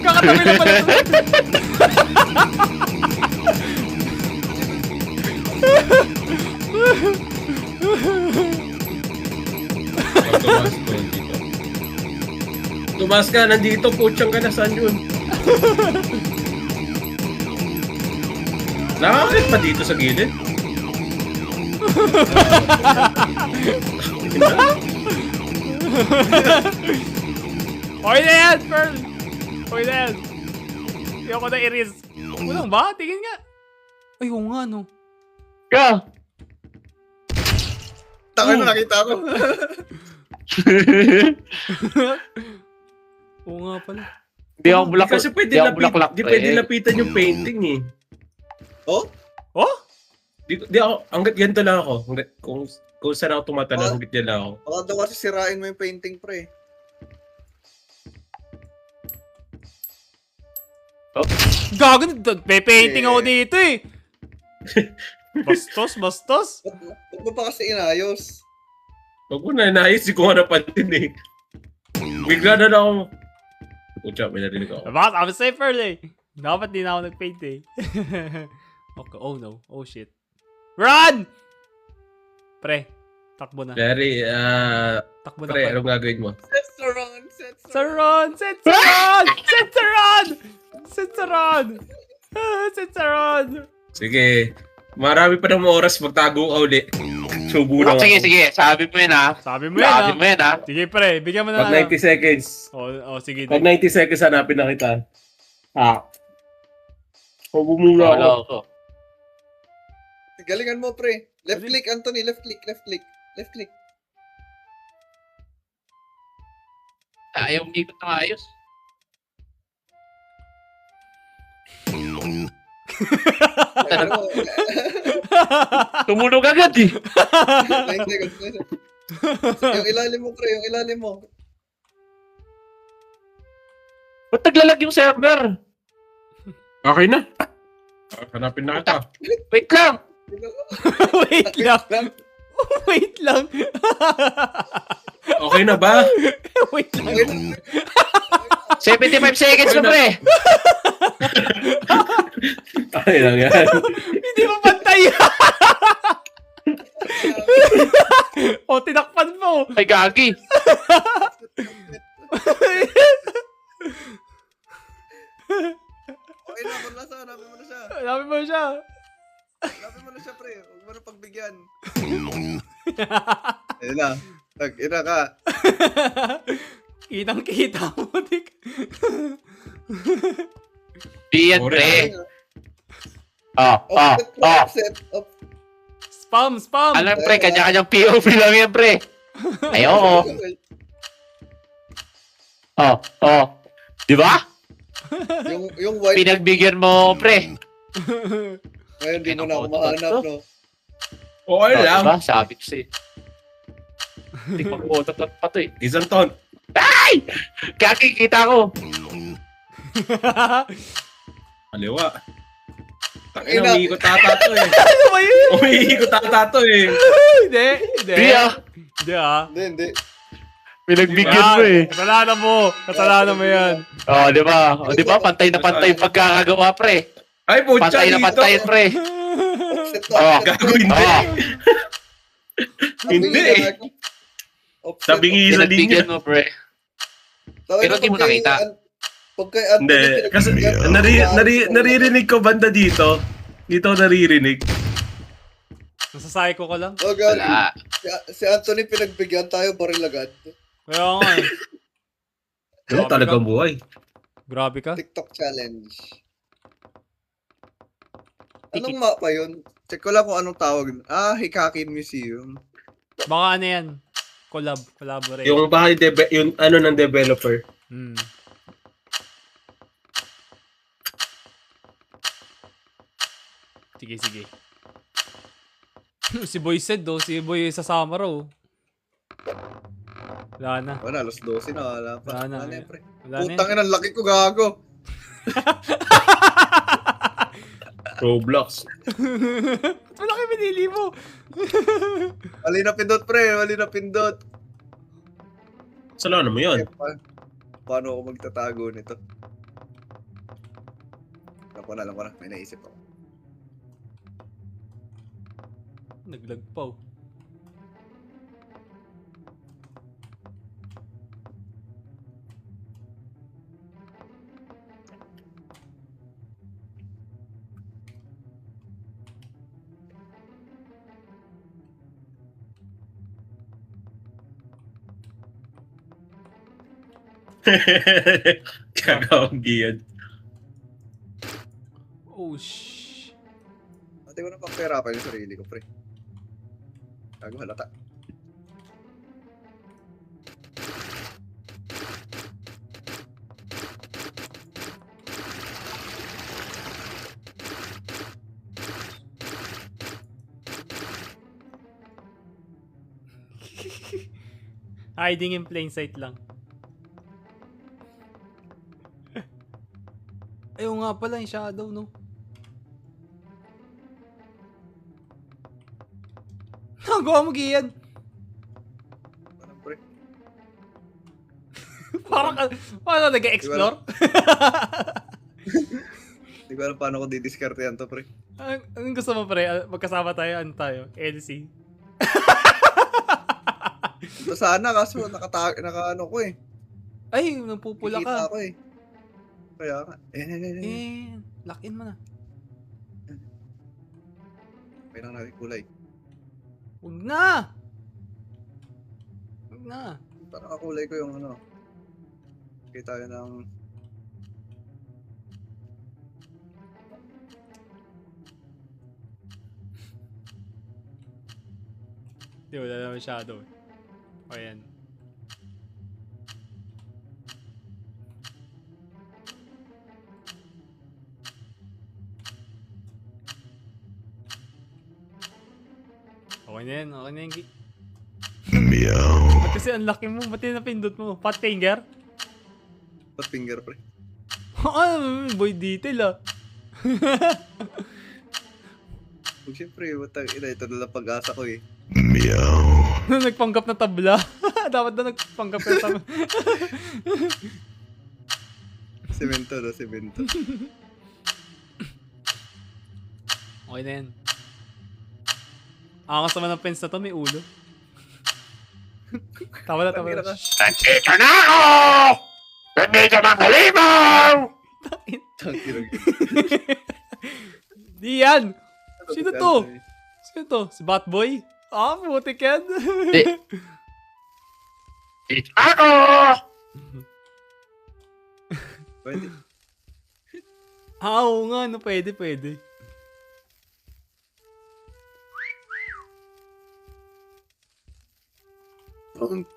Kakatabi na pala. Tumas ka, nandito, puchang ka na, saan yun? Nakakit pa dito sa gilid? Okay na yan, Pearl. Okay na yan. Hindi ako na i-risk. Walang ba? Tingin nga. Ay, oo nga, no. Ka! Taka na, nakita ko. Oo nga pala. Hindi ako bulaklak. Kasi pwede, Di ako bulaklak. di pwede lapitan yung painting eh. Oh? Oh? Di ako, hanggat ganito lang ako. Hanggat, kung saan ako tumatala, hanggat yan lang ako. Baka daw kasi sirain mo yung painting, pre. Gago, pe-painting ako dito eh. Bastos. Ba't mo pa kasi inayos? Huwag mo na, naayos ko nga napansin eh. Bigla na ako. Pucha, may narinig ako. Bakit? I'm safe early. Dapat di na ako nag-paint eh. Okay, oh no. Oh shit. Run! Pre, takbo na. Larry, Takbo na pre, pre. anong gagawin mo? Set Saron! Set Saron! Saron! Set Saron! Set Saron! Set Saron! Set Saron! Sige, marami pa ng oras magtago ka uli. Subo lang Sige, ako. sige. Sabi mo yun ha. Sabi mo yan Sabi ah. mo yan ha. Sige pre, bigyan mo na Pag 90 seconds. Oh, sige. Pag 90 seconds, hanapin na kita. Subo muna Wala ako. ako. Galingan mo, pre. Left click, Anthony. Left click. Left click. Ayaw umikot na ayos. Ano, Tumunog agad eh. 9 seconds. Yung ilalim mo, pre. Yung ilalim mo. Ba't naglalag yung server? Okay na. Hanapin na kita. Wait lang. Wait lang. Wait lang. Okay na ba? Wait lang. Okay na. 75 seconds na pre. Okay lang yan. Hindi mo pantay. O, tinakpan mo. Ay gagi. Okay na, Barlasa. Hanapin mo na siya. Sabi mo siya. Hanapin mo na siya, pre. Huwag mo na pagbigyan. Ayun na. Tag-ina ka. Kitang-kita mo, Dick. Di yan Ore. pre. Offset, pre. Offset. Spam. Alam pre, kanya-kanyang POV lang yan pre. Ay oo. Di ba? Yung white. Pinagbigyan mo pre. Ngayon, di mo na ako Kinakautot mahanap, to. no? Okay lang. Diba? Sabi ko sa'yo. Hindi ko mag-utot pa to eh. Isang ton. Kakikita ko. Kaliwa. Ina. Tangina, umiikot ata to eh. Ano ba yun? Umiikot ata to eh. Hindi. Hindi. Di ah. Hindi ah. Hindi. Pinagbigyan mo eh. Kasalanan mo. Kasalanan mo yan. Oh, di ba? Oh, di ba? Pantay na pantay yung pagkakagawa, pre. Ay, putya Pantay na dito. pantay, pre. Offset to. Oh, Gago, hindi. Oh, Hindi eh. Tabingi sa linya. pinagbigyan mo, pre. Pero di mo nakita. Pagka Hindi. Kasi naririnig ko banda dito. Dito ako naririnig. Nasasay ko lang. Oh, God. Wala. Si Anthony pinagbigyan tayo, baril agad. Kaya nga eh. Ano talagang buhay? Grabe ka. TikTok challenge. Anong mapa yun? Check ko lang kung anong tawag. Hikakin Museum. Baka ano yan. Collaborate. Yung bahay, yung ano ng developer. Hmm. Sige, sige. Si Boy said do, si Boy sasama raw. Wala na. Wala, alas 12 na. Wala pa. Wala na. Wala na, pre. Wala na. Putang ina, ang laki ko, gago. Roblox. Wala kayo pinili mo. Mali na pindot, pre. Mali na pindot. Salamat mo yun. Paano ako magtatago nito? Alam ko na. May naisip ako. Naglagpaw. Gagawang giyan. Oh, shh. Ate ko na pagperapan yung sarili ko, pre. Gago, halata. Hiding in plain sight lang. Ayaw nga pala yung shadow, no? Nagawa mo giyan. Parang, pre. Parang nag-explore? Hindi ko alam paano ko didiskarte yan to, pre. Anong gusto mo, pre? Magkasama tayo, ano tayo? LC. Ito sana, kaso naka-ano ko eh. Ay, nagpupula Kikita ka. ako eh. Kaya nga. Lock in mo na. May lang natin kulay. Huwag na! Huwag na. Parang kakulay ko yung ano. Okay tayo ng... Di, wala naman shadow. O yan. Okay na yan, okay na yan. Ba't kasi ang laki mo? Ba't yung napindot mo? Fat finger? Pat finger, pre. Boy detail ah. Siyempre, ito na lang pag-asa ko eh. Nagpanggap na tabla. Dapat na nagpanggap na tabla. Semento, no? Semento. Okay na yan. Angas naman ng pens na to, may ulo. Tama na. Nandito na ako! Nandito ng halimaw! Tangkirag. Di yan! Sino to? Sino to? Si Batboy? Putik yan. It's ako! Pwede. Oo nga, no, pwede. Tum.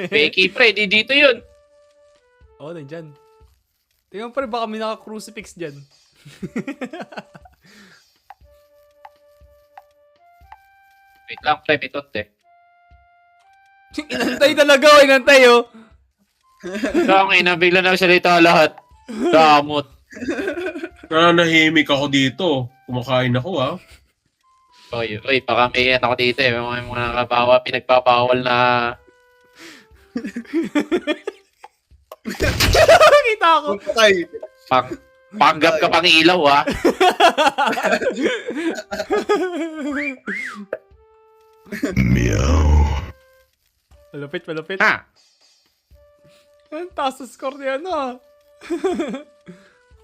Becky, pre, di dito yun. Oo, nandyan. Tingnan pa rin, baka may naka-crucifix dyan. Wait lang, pre, may tonte. Inantay talaga, inantay, oh. Kaya ina, bigla na salita lahat. Damot. Nananahimik ako dito. Kumakain ako, ha? Oy, baka may ako dito eh. May mga pinagpapawal na... Kita ko. Patay. Panggap ka pang ilaw, ha? Malapit. Ha? Ang taas sa score niya, ano?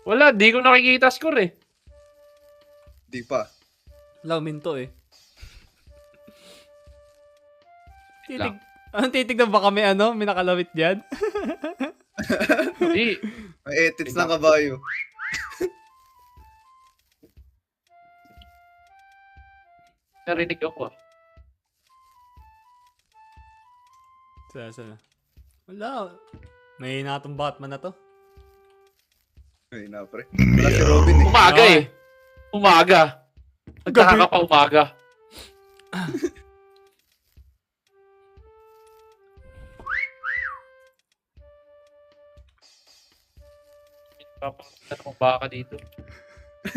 Wala, di ko nakikita score eh. Di pa. Wala, minto eh. Lang. Anong titignan ba kami, ano? May nakalawit dyan? Di. May etits ng kabayo. Narinig ako ah. Sana. Wala. May natong Batman na to. Ay na, pre. Wala si Robin eh. Umaga Okay. eh. Umaga. Nagtaka ka pa umaga. Papakita ng baka dito.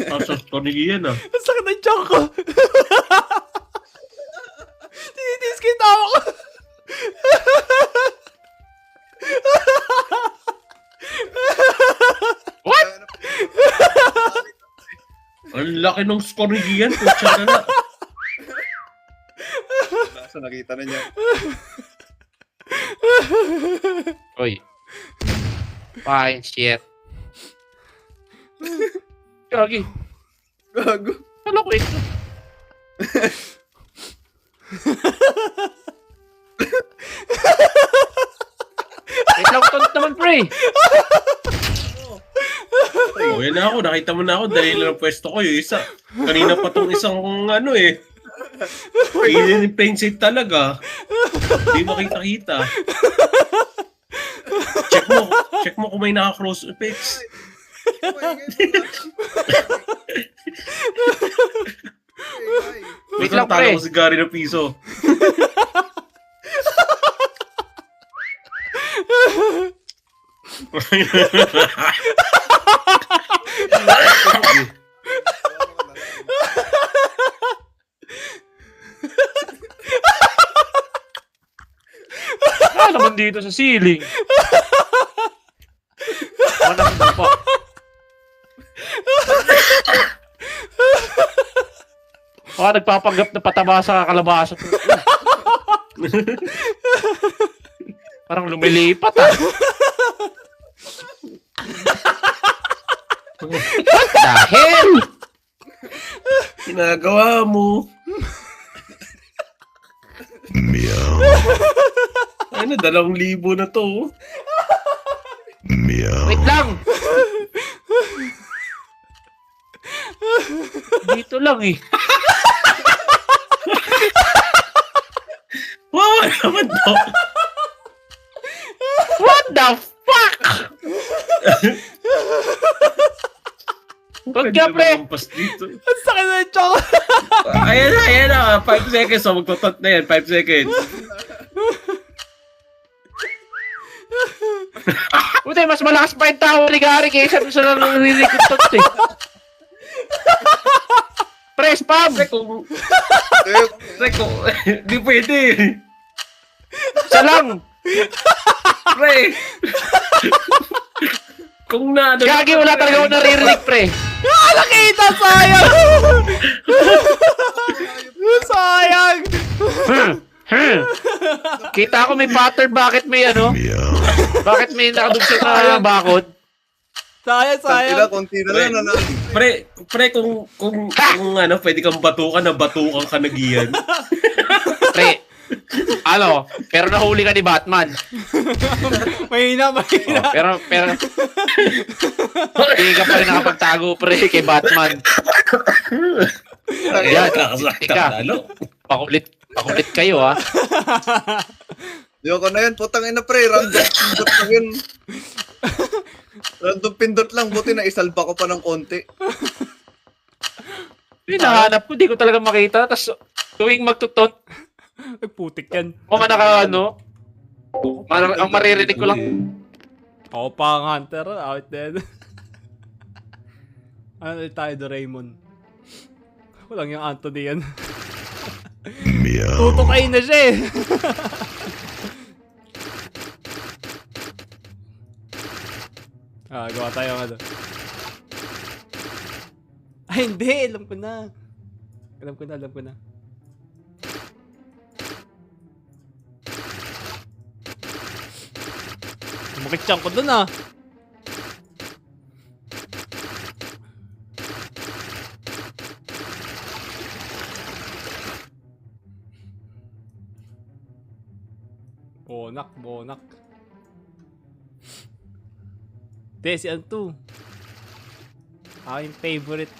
Tapos Tony yan, ah. Ang sakit ng tiyan ko. Tinitis ko yung tawa ko. What? Ang laki ng score ni Gian. Kutsa na na. So nakita na niya. Oy. Fine shit. Gagi. Gago. Ano ko ito? Wait lang, tonto naman, pre. Oh, yan na ako. Nakita mo na ako. Dahil lang pwesto ko. Yung isa. Kanina pa tong isang ano eh. In plain sight talaga. Hindi makita-kita. Check mo kung may naka-cross effects. Wait Basta lang, pre. talo ko si Gary na piso. Ano naman dito sa ceiling? Ano mo pa? Baka nagpapanggap na pataba sa kalabasa. Parang lumilipat ah. What the hell? Ginagawa mo. Ano, 2,000 na to. Wait lang! Dito lang eh. Wow, naman to. What the fuck? Huwag ka, pre! Dito. Ang sakit ng tiyan ko. Ayan na. 5 seconds. So, magtotot na yan. 5 seconds. Buti, mas malakas pa yung tawa ni Gary kaysa dun sa narinig ko tot eh. Pre, spam! Pre, kung... Di pwede. Isa lang! Pre. Kung na... Gagi, wala talaga ako naririnig, pre. Nakita, sayang. Sayang. Kita ko may pattern, bakit may ano? Bakit may nakadugtong na bakod? Sayang. Konti na lang nanalo. Pre, kung ano, pwede kang batukan ka na Gian. Pre, ano, pero nahuli ka ni Batman. Mahina. Pero, hindi ka pa rin nakapagtago, pre, kay Batman. Yan, Kakasakta ika. lalo. Pakulit kayo, ha? Ayoko na yan, putang ina pre, random pindot lang yun. Random pindot lang, buti na isalba ko pa ng konti. Hinahanap ko, di ko talaga makita. Tapos, tuwing magtutot, Ay, putik yan. mga naka, ano, ang maririnig ko lang. Ako pa ang hunter, out din. Ano ulit tayo, Doraemon? Walang yung Anthony yan. Tutukay na siya eh. Gawa tayo ng ano. Ay, hindi. Alam ko na. Alam ko na. Makitsyan ko dun ah. Bonak. Hindi, si Antu. Aking favorite.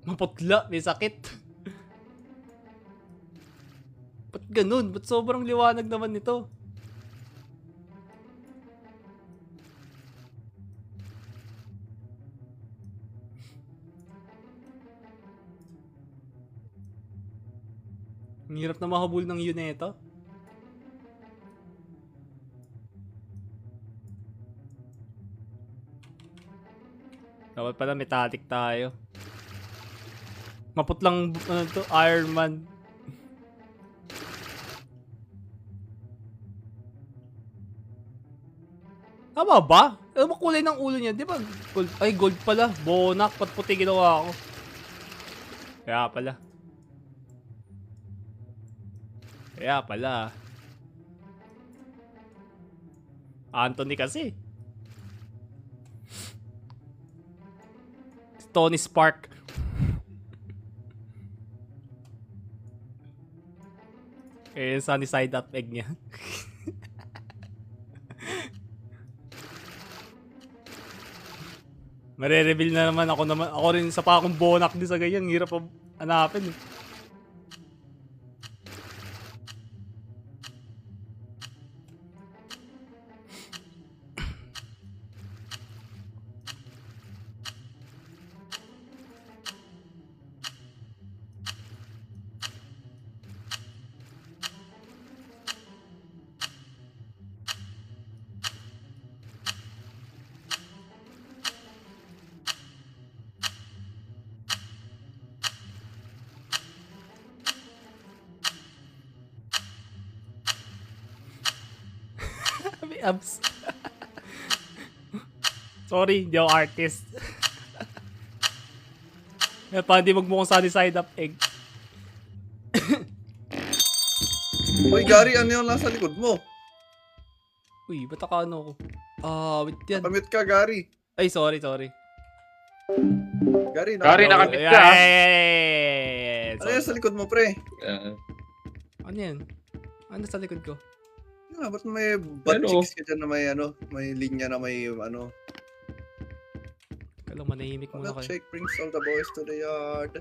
Maputla, may sakit. Ba't ganun? Ba't sobrang liwanag naman nito? Ang hirap na mahabol ng Yuneta. Dapat pala metallic tayo. Maputlang ano to, Iron Man. Tama ba? Ano ba kulay ng ulo niya? Di ba? Gold. Ay, gold pala. Bonak. Ba't puti ginawa ako? Kaya pala. Anthony kasi. Tony Stark. Eh, sunny side up egg niya. Mare-reveal na naman ako naman. Ako rin sa pa akong bonak din sa ganyan. Hirap pa hanapin eh. May abs. Sorry, hindi ako artist. Kaya pa hindi magmukhang sunny side up egg. Uy, Gary, ano yung nasa likod mo? Uy, ba't ako ano ako? Wait yan. Nakamute ka, Gary. Ay, sorry. Gary, Gary, nakamute ka. Ay, Ano yung sa likod mo, pre? Ano yan? Ano sa likod ko? Yeah, ba't may butt Hello. cheeks ka dyan na may may linya na may Kala manahimik muna kayo. milkshake brings all the boys to the yard.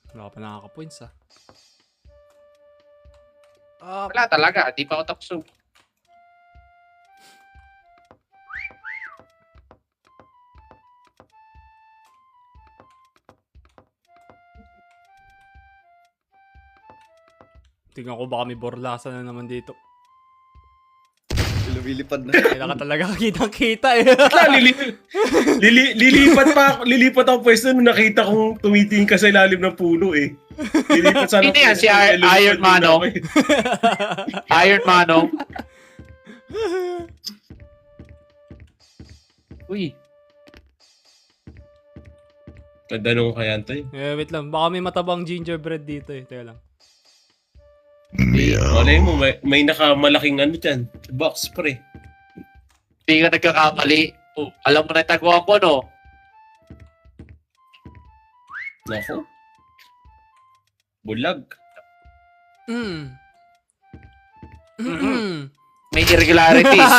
Wala ka pa nakaka-points ah. Wala talaga, di pa ako tapos. Tingnan ko baka may borlasa na naman dito. Lumilipad na. Kailangan talaga kitang-kita eh. Lilipat ako pwesto nung nakita kong tumitingin ka sa ilalim ng puno eh. Lilipat sana. Sino yan? Si Iron Manong? Iron Manong? Uy. Tadanong kaya Antoy. Wait lang. Baka may matabang gingerbread dito eh. Teka lang. Malay mo, may nakamalaking ano dyan. Box pre. Hindi ka nagkakamali. Oh, alam mo na yung taguan ko, no? Nako. Bulag. May irregularities.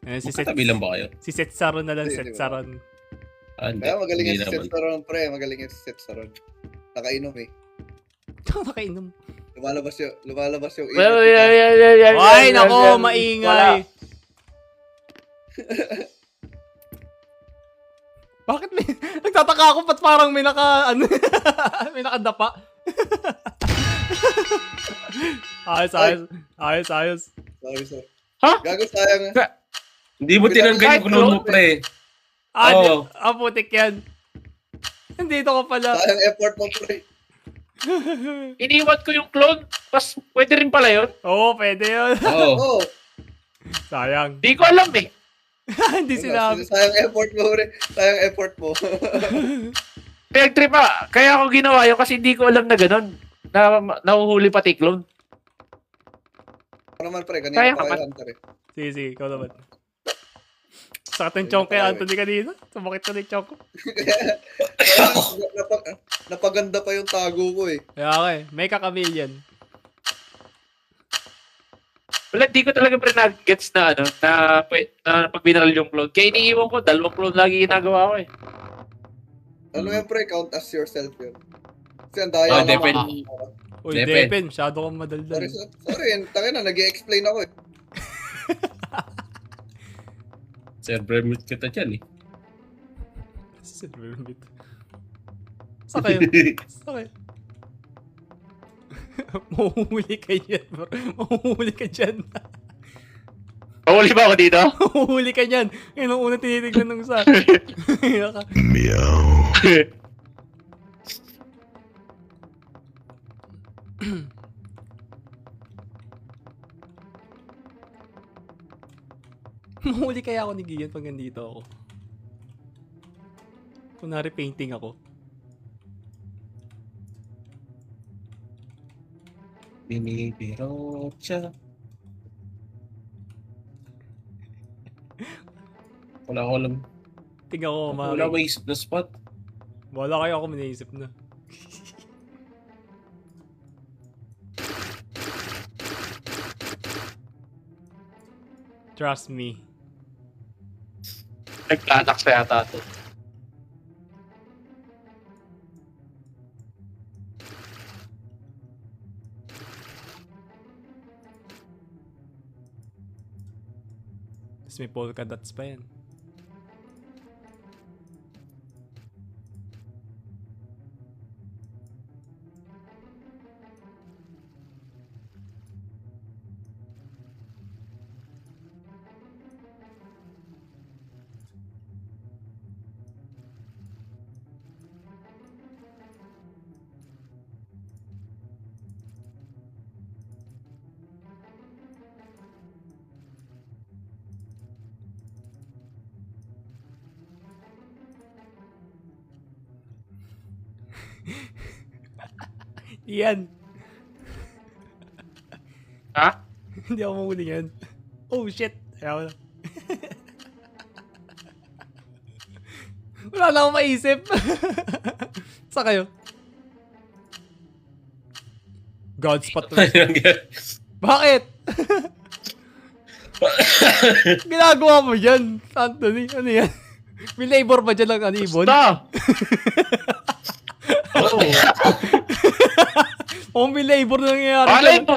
Eh, Magkatabi lang ba kayo? si Setsaron na lang, Hindi, Setsaron. Hindi. Kaya magaling Hindi yan si naman. Setsaron, pre. Magaling yan si Setsaron. Nakainom eh. Nakainom. Lumalabas yung Well, init. Ay, nako, maingay. Bakit may... Nagtataka ako, ba't parang may may nakadapa? Ayos. Sorry. Ha? Gago, sayang. Hindi mo tinanggal yung clone mo, pre. Oo. Putik yan. Nandito ka pala. Sayang effort mo, pre. Iniwan ko yung clone. Pas, pwede rin pala yun. Oo, pwede yun. Oo. Oo. Sayang. Di ko alam eh. Hindi sinabi. Sayang effort mo, pre. Sayang effort mo. Pinag-trip kaya ako ginawa yun kasi hindi ko alam na ganun. Na nahuhuli pati clone. Ano naman, pre? Kaya Kanina pa ka kayo hunter eh. Sige, ikaw naman. Sakit ng chonk kay Anthony kanina. Sumakit ka ng chonk ko. Napaganda pa yung tago ko eh. Kaya okay, may kakamilyan. Wala, di ko talaga pre na-gets na pag binaril yung clone. Kaya iniiwan ko, 2 clone lagi ginagawa ko eh. Ano yan, pre? Count as yourself yun. Kasi ang daya Oh, depend. Uy, Depend. Depen, masyado kang madaldal. Sorry, tangin na, nag-i-explain ako eh. Server mute kita dyan eh. Sakay. Sakay. Mahuhuli ka yan, bro. Mahuhuli ka dyan. Pahuli ba ako dito? Mahuhuli ka dyan. Yun ang unang tinitignan ng isa. Mahuli kaya ako ni Gian pag nandito ako. Kunwari painting ako. Binibiro siya. Wala ko alam. Tingnan ko, Wala ko isip na spot. Wala kayo ako manaisip na. Trust me. Nagtatak sa yata ito. Tapos may polka dots pa yan. Iyan. Ha? Hindi ako mahuli yan. Oh shit. Ayaw na. Wala na akong maisip. Saan kayo? Godspot to. Bakit? Ginagawa mo yan, Anthony. Ano yan? May labor ba dyan ng ibon? Basta! Oh, may labor na nangyayari Alay dyan. mo!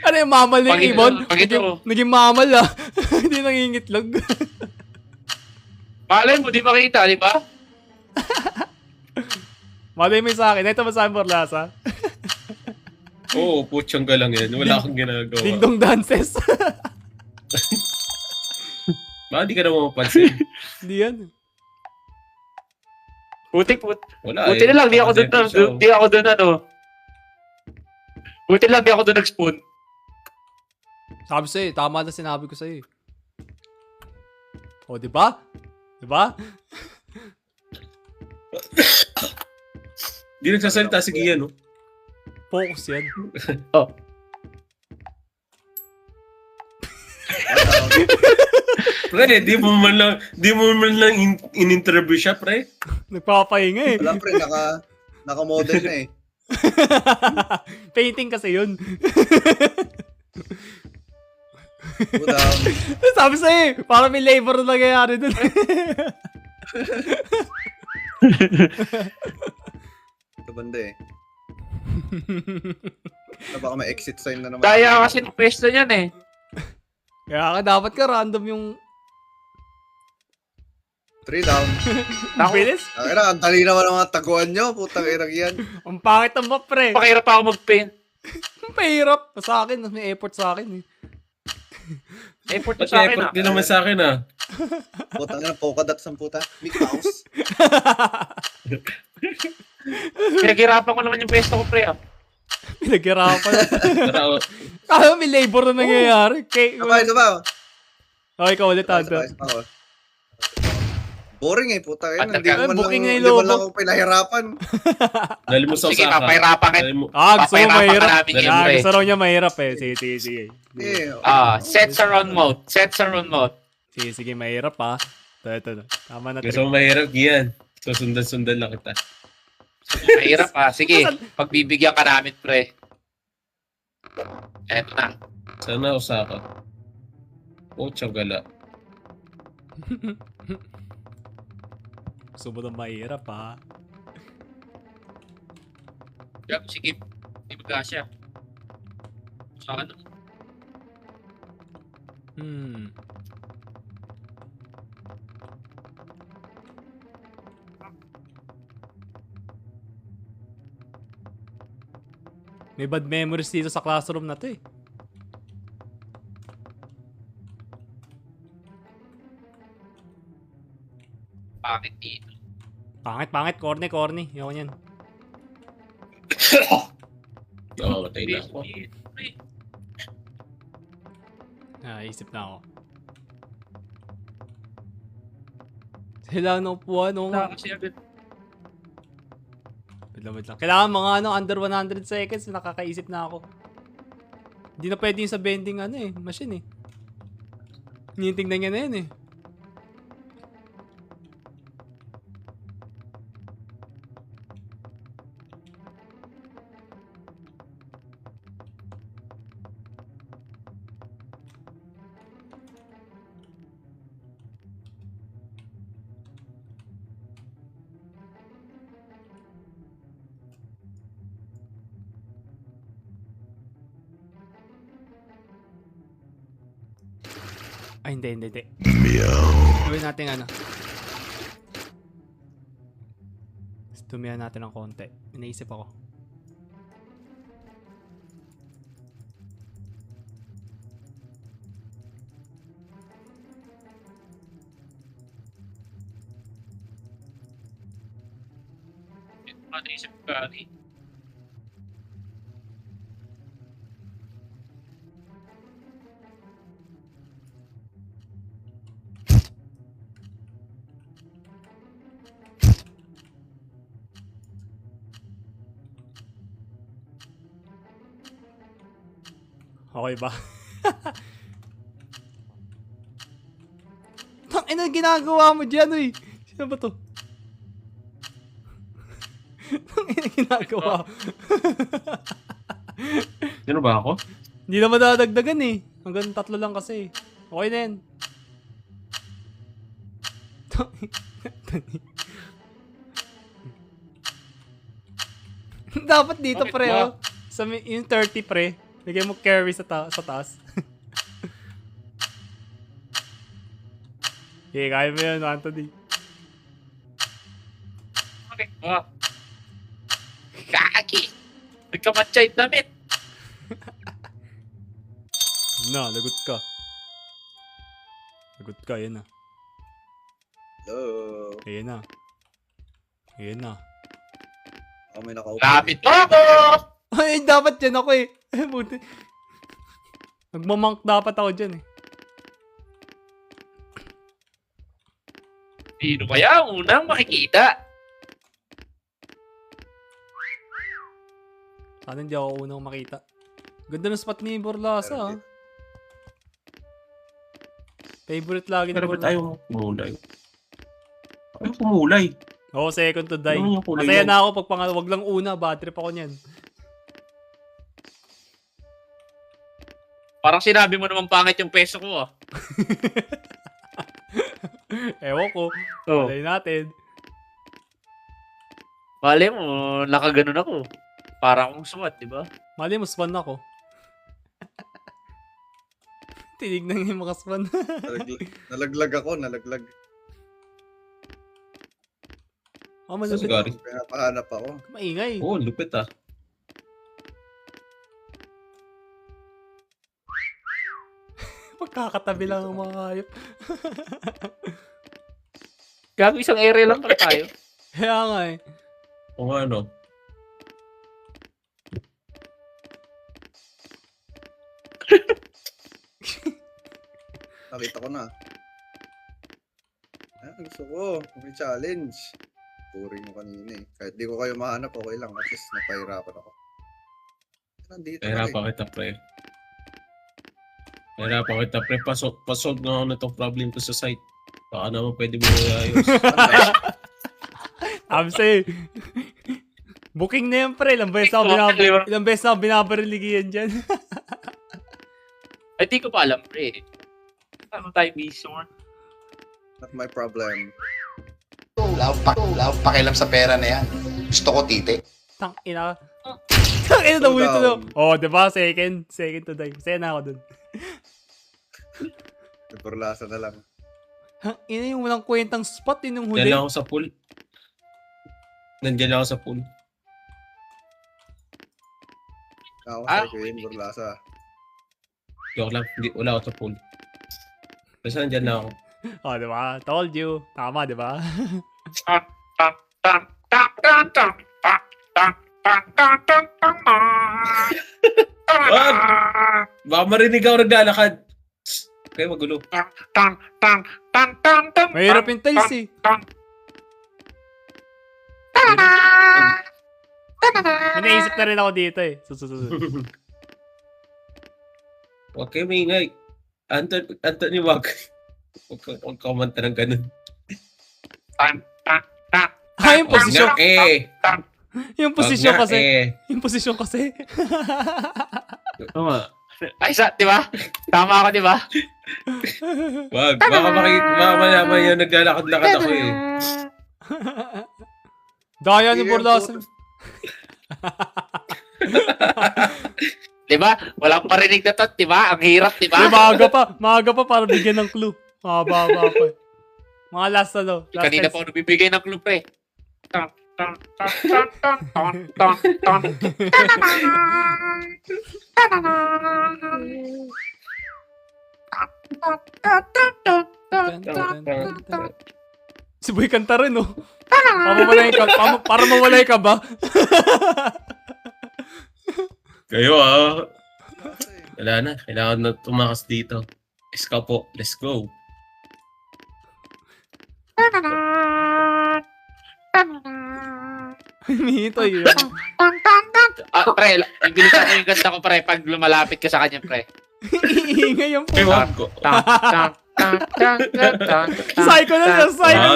Ano yung mamal ng ibon? Pag ito. Naging mamal ah. Hindi nangingitlog. Malay mo, di makita, di ba? Malay mo sa akin. Ito ba sa Borlasa? Oo, putyang ka lang yan. Wala akong ginagawa. Dingdong dances. Baka di ka naman mapansin. Hindi yan. Wala Buti na lang, di ako doon, Buti lang, di ako doon nag-spoon. Sabi sa'yo, tama na sinabi ko sa'yo. O, di ba? Di ba? Di nagsasalita si Gian, no? Focus yan. Pre, di mo man lang in-interview siya, pre. Nagpapahinga eh. Wala pre, naka-model na eh. Painting kasi yun. Go down. Sabi sa'yo eh, parang may labor na nangyayari dun. Ito banda eh. Na baka may exit sign na naman. Daya kasi ng pwesto niyan eh. Kaya dapat ka random yung 3 down. bilis. Ang dali naman ang mga taguan nyo. Putang irang yan. Ang pangit ng map, pre. Pakirap ako mag-paint. Ang pahirap. Sa akin, may effort sa akin eh. Effort Ba't sa akin effort din naman sa akin, ah? Putang ina, polka dots ang puta. Mickey Mouse. Pinaghirapan ko naman yung pwesto ko, pre. Pinaghirapan. Pero, May labor na nangyayari. Okay, Ito ba? okay ka ulit, Hunter. Boring eh, puta kayo. At Hindi mo man booking na lang, yung hindi man lobo. lang ako pinahirapan. nalimos ako Sige, sa aka. papahirapan ka. Nalimos- Gusto mo Papahirapan mahirap. ka namin yun, pre. Gusto raw niya mahirap eh. Sige. Eh, Set sa run mode. Set sa run mode. Sige, mahirap ha. Ito. Tama na Gusto trip. mo mahirap, Gian. So, sundan lang kita. Mahirap Sige, pagbibigyan ka namin, pre. Eto na. Sana Osaka. Oh, tsagala. Gusto mo na mahirap ha. Sige. Hindi magkasya. Sa ano? May bad memories dito sa classroom na to eh. Bakit dito? Pangit. Corny. Yaw yan. Nakamatay na ako. Isip na ako. Kailangan ng upuan, no? Kasi agad. Wait lang. Kailangan mga under 100 seconds, nakakaisip na ako. Hindi na pwede yung sa bending machine eh. Hinitingnan niya na yun eh. Ay, hindi. Gawin natin Tumihan natin ng konti. Inaisip ako. Ano isip ka, Ali? Okay ba? Tangina, ginagawa mo dyan, uy. Sino ba to? Tangina, ginagawa. Sino ba ako? Hindi na madadagdagan eh. Hanggang 3 lang kasi. Okay na yan. Dapat dito, Bakit pre, ba? oh. Yung 30, pre. Lagay mo carry sa taas. Okay, kaya mo yan, Anthony. Bakit ba? Kaki! Nagkamatchay damit! Lagot ka. Lagot ka, yan na. hello. Ayan na. Oh, may nakaupo. Lapit ako! Ay, dapat yan ako eh. Buti. Magmamonk dapat ako dyan eh. Sino kaya ang unang makikita? Sana hindi ako unang makita. Ganda ng spot ni Borlasa ah. Favorite lagi ni Pero ba't Burlasan. ayaw kumulay? Ayaw kumulay. Oo, second to die. Ano yung kulay Masaya yun? na ako pag wag lang una, bad trip ako niyan. Parang sinabi mo naman pangit yung peso ko ah. Ewan ko, Oh. malay natin. Mali mo, nakaganon ako. Parang akong SWAT, di ba? Mali mo, swan ako. Tinignan niya yung mga swan. Nalaglag ako, nalaglag. Oh, Saan malupit. gari? Pinapahanap ako. Maingay. Oo, lupit ah. Magkakatabi lang ang mga hayop. Gago, isang area lang pala tayo. Kaya nga eh. Kung ano. Nakita ko na. Gusto ko. May challenge. Boring mo kanina eh. Kahit di ko kayo mahanap, okay lang. At least napahirapan ako. Nandito Nahirapan kita, pre. Nahirapan kita, pre. Pasolve nga ako na itong problem ko sa site. Baka naman pwede mo ayos. Amse. Booking na yan, pre. Ilang beses ako binabariligiyan dyan. Ay, di ko pa alam, pre. Ano tayo, mission? Not my problem. Wala akong pakialam sa pera na yan. Gusto ko titi. Tang ina. Tang ina na ulit down. to. Oh, diba? Second to die. Masaya na ako dun. Burlasa na lang. Tang ina yung walang kwentang spot. Yun yung Diyan huli. lang ako sa pool. Nandiyan lang ako sa pool. Ako Ah, sa yun, Burlasa. Joke lang. Hindi, wala ako sa pool. Basta nandiyan lang ako. Oh, diba? Told you. Tama, diba? Baka marinig ako naglalakad. Kaya magulo. Mahirap yung tiles eh. May naisip na rin ako dito eh. Susunod. Huwag kayo maingay. Anthony, wag. Huwag ka kumanta ng ganun. Yung posisyon. Wag nga eh. Yung posisyon Wag nga kasi. eh. Yung posisyon kasi. Oo nga. Ay, di ba? Tama ako, di ba? Wag. Baka malaman yun naglalakad-lakad ako eh. Daya ni Burlasan. Di ba? Walang parinig na to, di ba? Ang hirap, di ba? Maaga pa para bigyan ng clue. Mahaba pa eh. Mga last na daw. Last Kanina tiles. pa ako nabibigay ng clue, pre. Si Boy kanta rin, oh. Para mawala ka ba? Kayo ah. Wala na. Kailangan na tumakas dito. Iska po. Let's go. Hinihintay yun. Pre, ibilisan mo yung ganda ko, pre, pag lumalapit ka sa kanya, pre. Iingay yung po. Eh, wag ko. Psycho na yun, psycho.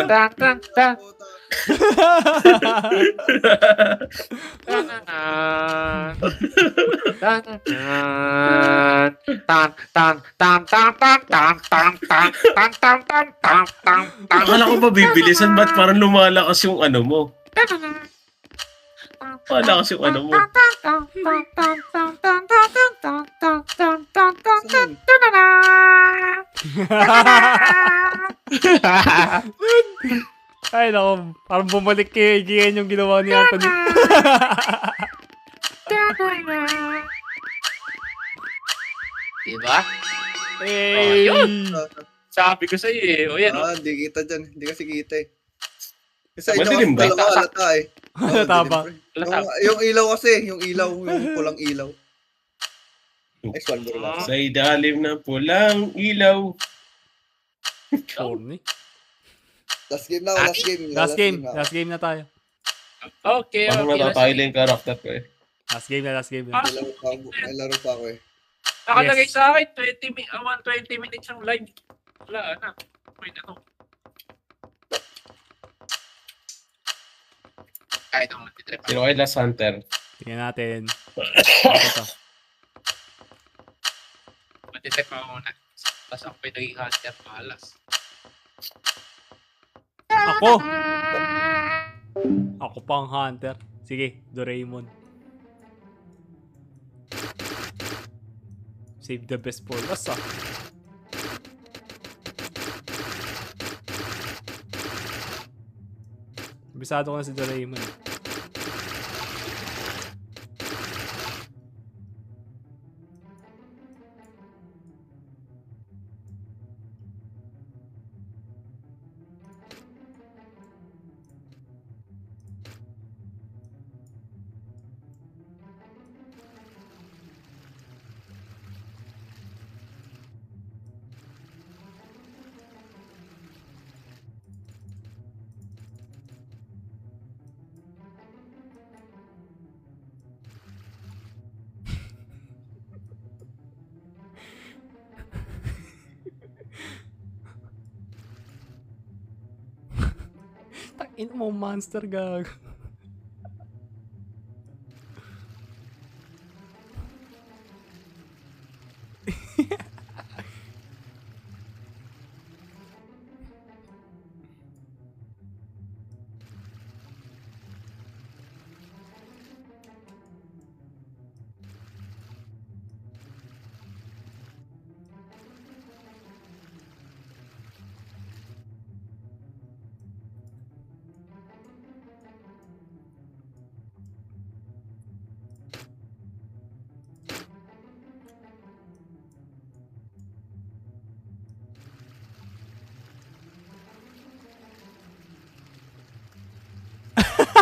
Akala ko ba bibilisan? Ba't parang lumalakas yung ano mo? Lumalakas yung ano mo. Ay, nako. Parang bumalik kay Gian yung ginawa ni Anthony. Diba? Hey. Yun. Sabi ko sa'yo eh. O yan, Ah, hindi kita dyan. Hindi kasi kita eh. Kasi Madilim ba? dalawa halata eh. Oo, Tama. madilim, pre. Yung ilaw kasi, yung pulang ilaw. Next one, Burlasa. Sa ilalim ng pulang ilaw. Corny. Last game na ako, last game. na ako. Last game na tayo. Okay, Parang okay. natatay lang yung karakter ko eh. Last game na. May laro pa ako eh. Nakalagay Yes. sa akin, 20 minutes ang live. Wala na. Wait, ano? Ay, ito. Matitrip Sino kayo last hunter? Tingnan natin. Ito. Matitrip ako muna. Tapos ako pa naging hunter. Malas. Ako! Ako pang hunter. Sige, Doraemon. Save the best for last, ah. Bisado ko na si Doraemon. Takin mo, monster gag.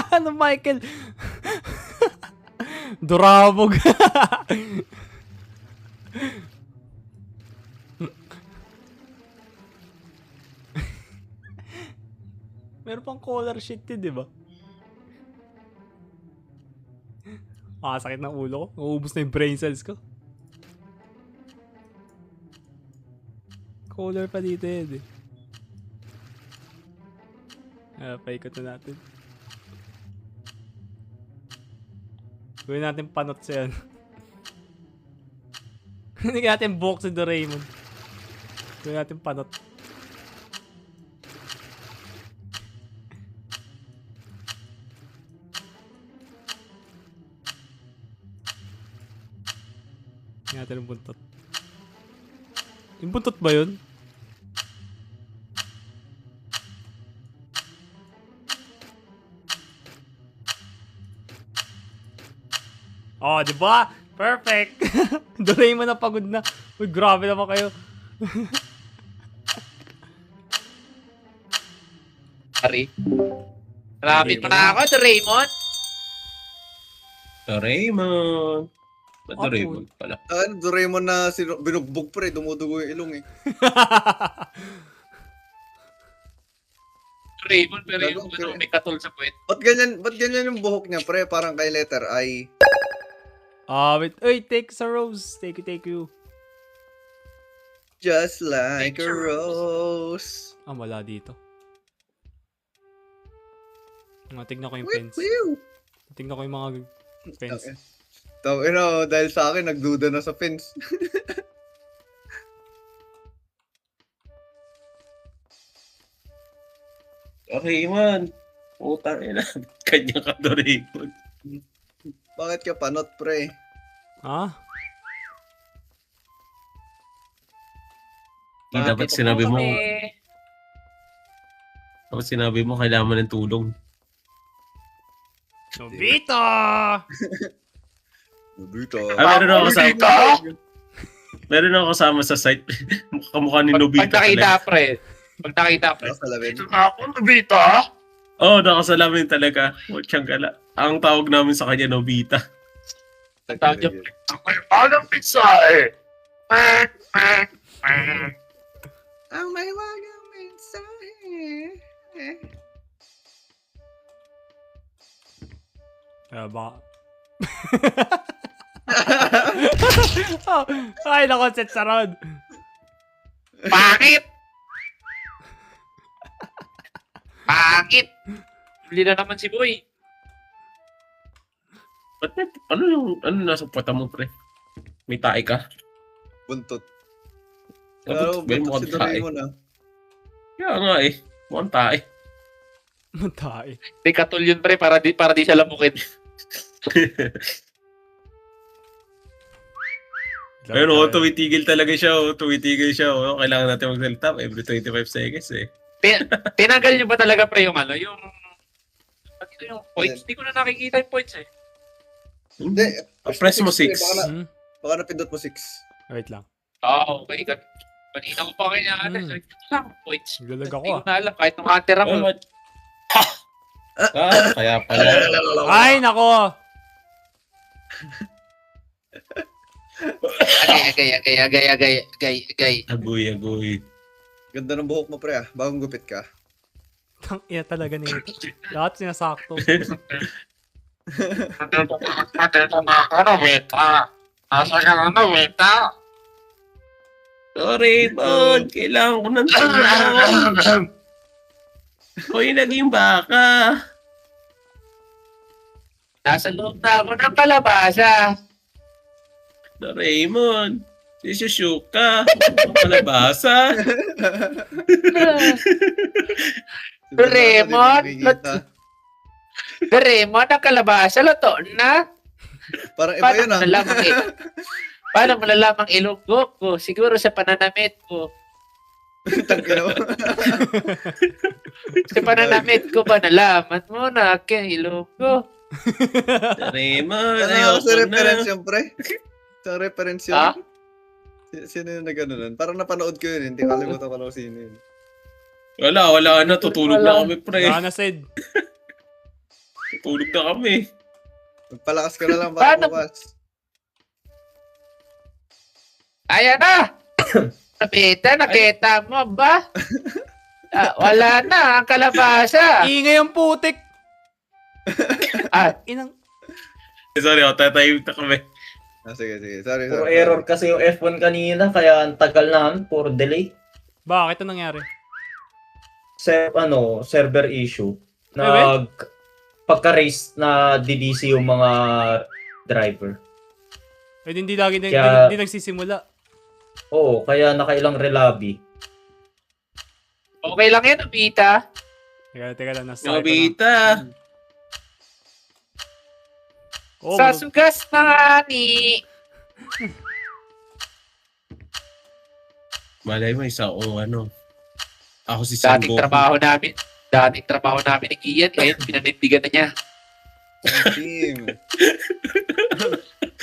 Ano, Michael? Durabog. Meron pang collar shit yun, di ba? Sakit ng ulo ko. Nauubos na yung brain cells ko. Collar pa dito yun, eh. Paikot na natin. Gawin natin panot siya yan. Hindi natin buhok si Doraemon. Gawin natin panot. Gawin natin yung buntot. Yung buntot ba yun? Oh, di ba? Perfect. Doraemon na pagod na. Uy, grabe naman kayo. Sorry. Malapit pa na ako, Doraemon. Doraemon. Ba't Ako. Doraemon pala? Doraemon na binugbog pre, dumudugo yung ilong eh. Doraemon, pero yung ano, may katol sa puwet. Ba't ganyan yung buhok niya pre? Parang kay letter I. Wait. Uy, take sa rose. Take you. Just like a rose. Wala dito. Tignan ko yung Wiw, fence. wiw. Tignan ko yung mga fence. Dahil sa akin, nagduda na sa fence. Doraemon. Puta ina. Kanya ka Doraemon. Bakit ka panot, pre? Ah? Hindi dapat sinabi mo. Dapat sinabi mo kailangan mo ng tulong. Nobita! Nobita. Meron ako kasama. Meron ako kasama sa site. Kamukha ni Nobita. Pag nakita, pre. Pag nakita, pre. Salamin. Ito na ako, Nobita. Oo, nakasalamin talaga. Mutyang gala. Ang tawag namin sa kanya, Nobita. Nagtawag niya, pre. Ako'y parang pizza eh. Ang may wagang mensahe. Baka... Ay, nako, set sa round. Bakit? Pangit! Huli na naman si Boy. Ba't ano nasa pata mo, pre? May tae ka? Buntot. Buntot ba yung buntot si mukhang tae? Doraemon ah. Kaya nga eh. Mukhang tae. Matay. Hindi, katul yun, pre, para di siya lamukin. Ayun, tumitigil talaga siya. Tumitigil siya. Kailangan natin magsalita every 25 seconds eh. Tinanggal niyo ba talaga, pre, yung ano, yung points? Hindi ko na nakikita yung points eh. Hindi. Press mo 6. Baka napindot mo 6. Wait lang. Oo, okay. Kanina ko pa kanya, points. Naglalag ako Hindi ko ah. na alam, kahit nung hunter ako. Kaya pala. Ay, nako! Agay. Agoy. Ganda ng buhok mo pre ah. Bagong gupit ka. Tang ina talaga nito. Lahat sinasakto. Doraemon, kailangan ko ng tulong. Hoy, naging baka. Nasa loob na ako ng kalabasa. Doraemon, sisushuka. Palabasa. Doraemon, Nakikita. Doraemon, ang kalabasa, luto na. Parang iba yun ah. Paano malalamang ilunggo ko? Siguro sa pananamit ko. Tangina mo. Sa pananamit ko ba nalaman mo na aking ilunggo? Doraemon, Ano ayoko sa reference na. yun pre? Sa reference yun? Ha? Sino yung nagano nun? Parang napanood ko yun. Hindi kalimutan ko lang sino yun. Wala na. Tutulog na kami, pre. Wala na, Sid. Tutulog na kami. Magpalakas ka na lang para Paano? bukas. Ayan na! Napita, nakita mo ba? Wala na, ang kalabasa. Ingay ang putik! Ah, Inang... Sorry, tatayog na kami. Sige. Sorry. Puro error kasi yung F1 kanina, kaya ang tagal namin, puro delay. Bakit? Anong nangyari? Server issue. Pagka-race na DDC yung mga driver. Eh, hindi lagi Kaya- hindi nagsisimula. Oo, kaya nakailang relabi. okay lang yan, Napita. Teka lang. Nasa ito na. Nobita. Oh, Sa sugas na ni... Malay mo, isa akong ano. Ako si Dating Sangoku. trabaho namin ni Kian, ngayon pinanindigan na niya. Team.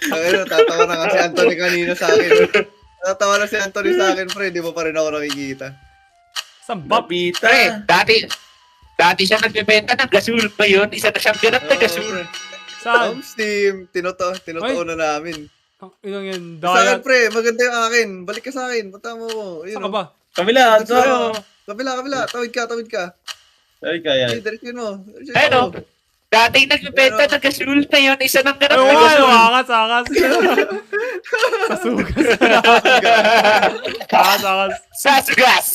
Ayun, tatawa na nga si Anthony kanina sa akin. Tatawa na si Anthony sa akin, pre. Di mo pa rin ako nakikita. Sambap! Nobita. Pre, dati siya nagbebenta ng gasol pa yun. Isa na siyang ganap na gasol. Saan? Steam, tinuto na namin. Ang inang yan. Sa akin, Dayat. pre, maganda yung akin. Balik ka sa akin, punta mo. Ayun, Saan ka ba? Kabila. Kabila, tawid ka. Ay, kaya. Direkin mo. Ano? Dating nagbebenta ng gasol na yun. Isa ng ganap Ay, na gasol. akas. Sasugas. Akas. Sa sugas!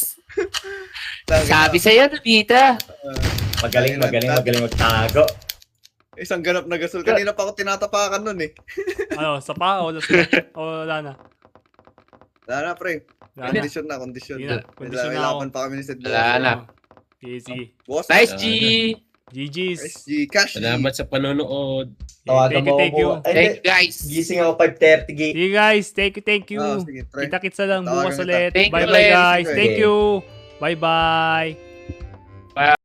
Sabi sa'yo, Napita. Magaling magtago. Isang ganap na gasol. Kanina pa ako tinatapakan nun eh. Ano, sa pa? O wala na? Wala na, pre. Wala na. Kondisyon na. Sige na, kondisyon May na ako. laban pa kami ni Seth. Wala na. Easy. Boss. Nice, G! GG's. SG. Cash G. Salamat sa panonood. Tawagan mo Thank you. ako. Ay, Thank you, guys. gising ako 5:30. See you guys. Thank you. Sige, pre. Kita-kitsa lang Tawagan bukas kita. ulit. Thank you, Bye-bye Len. guys. Sige. Thank you. Bye-bye.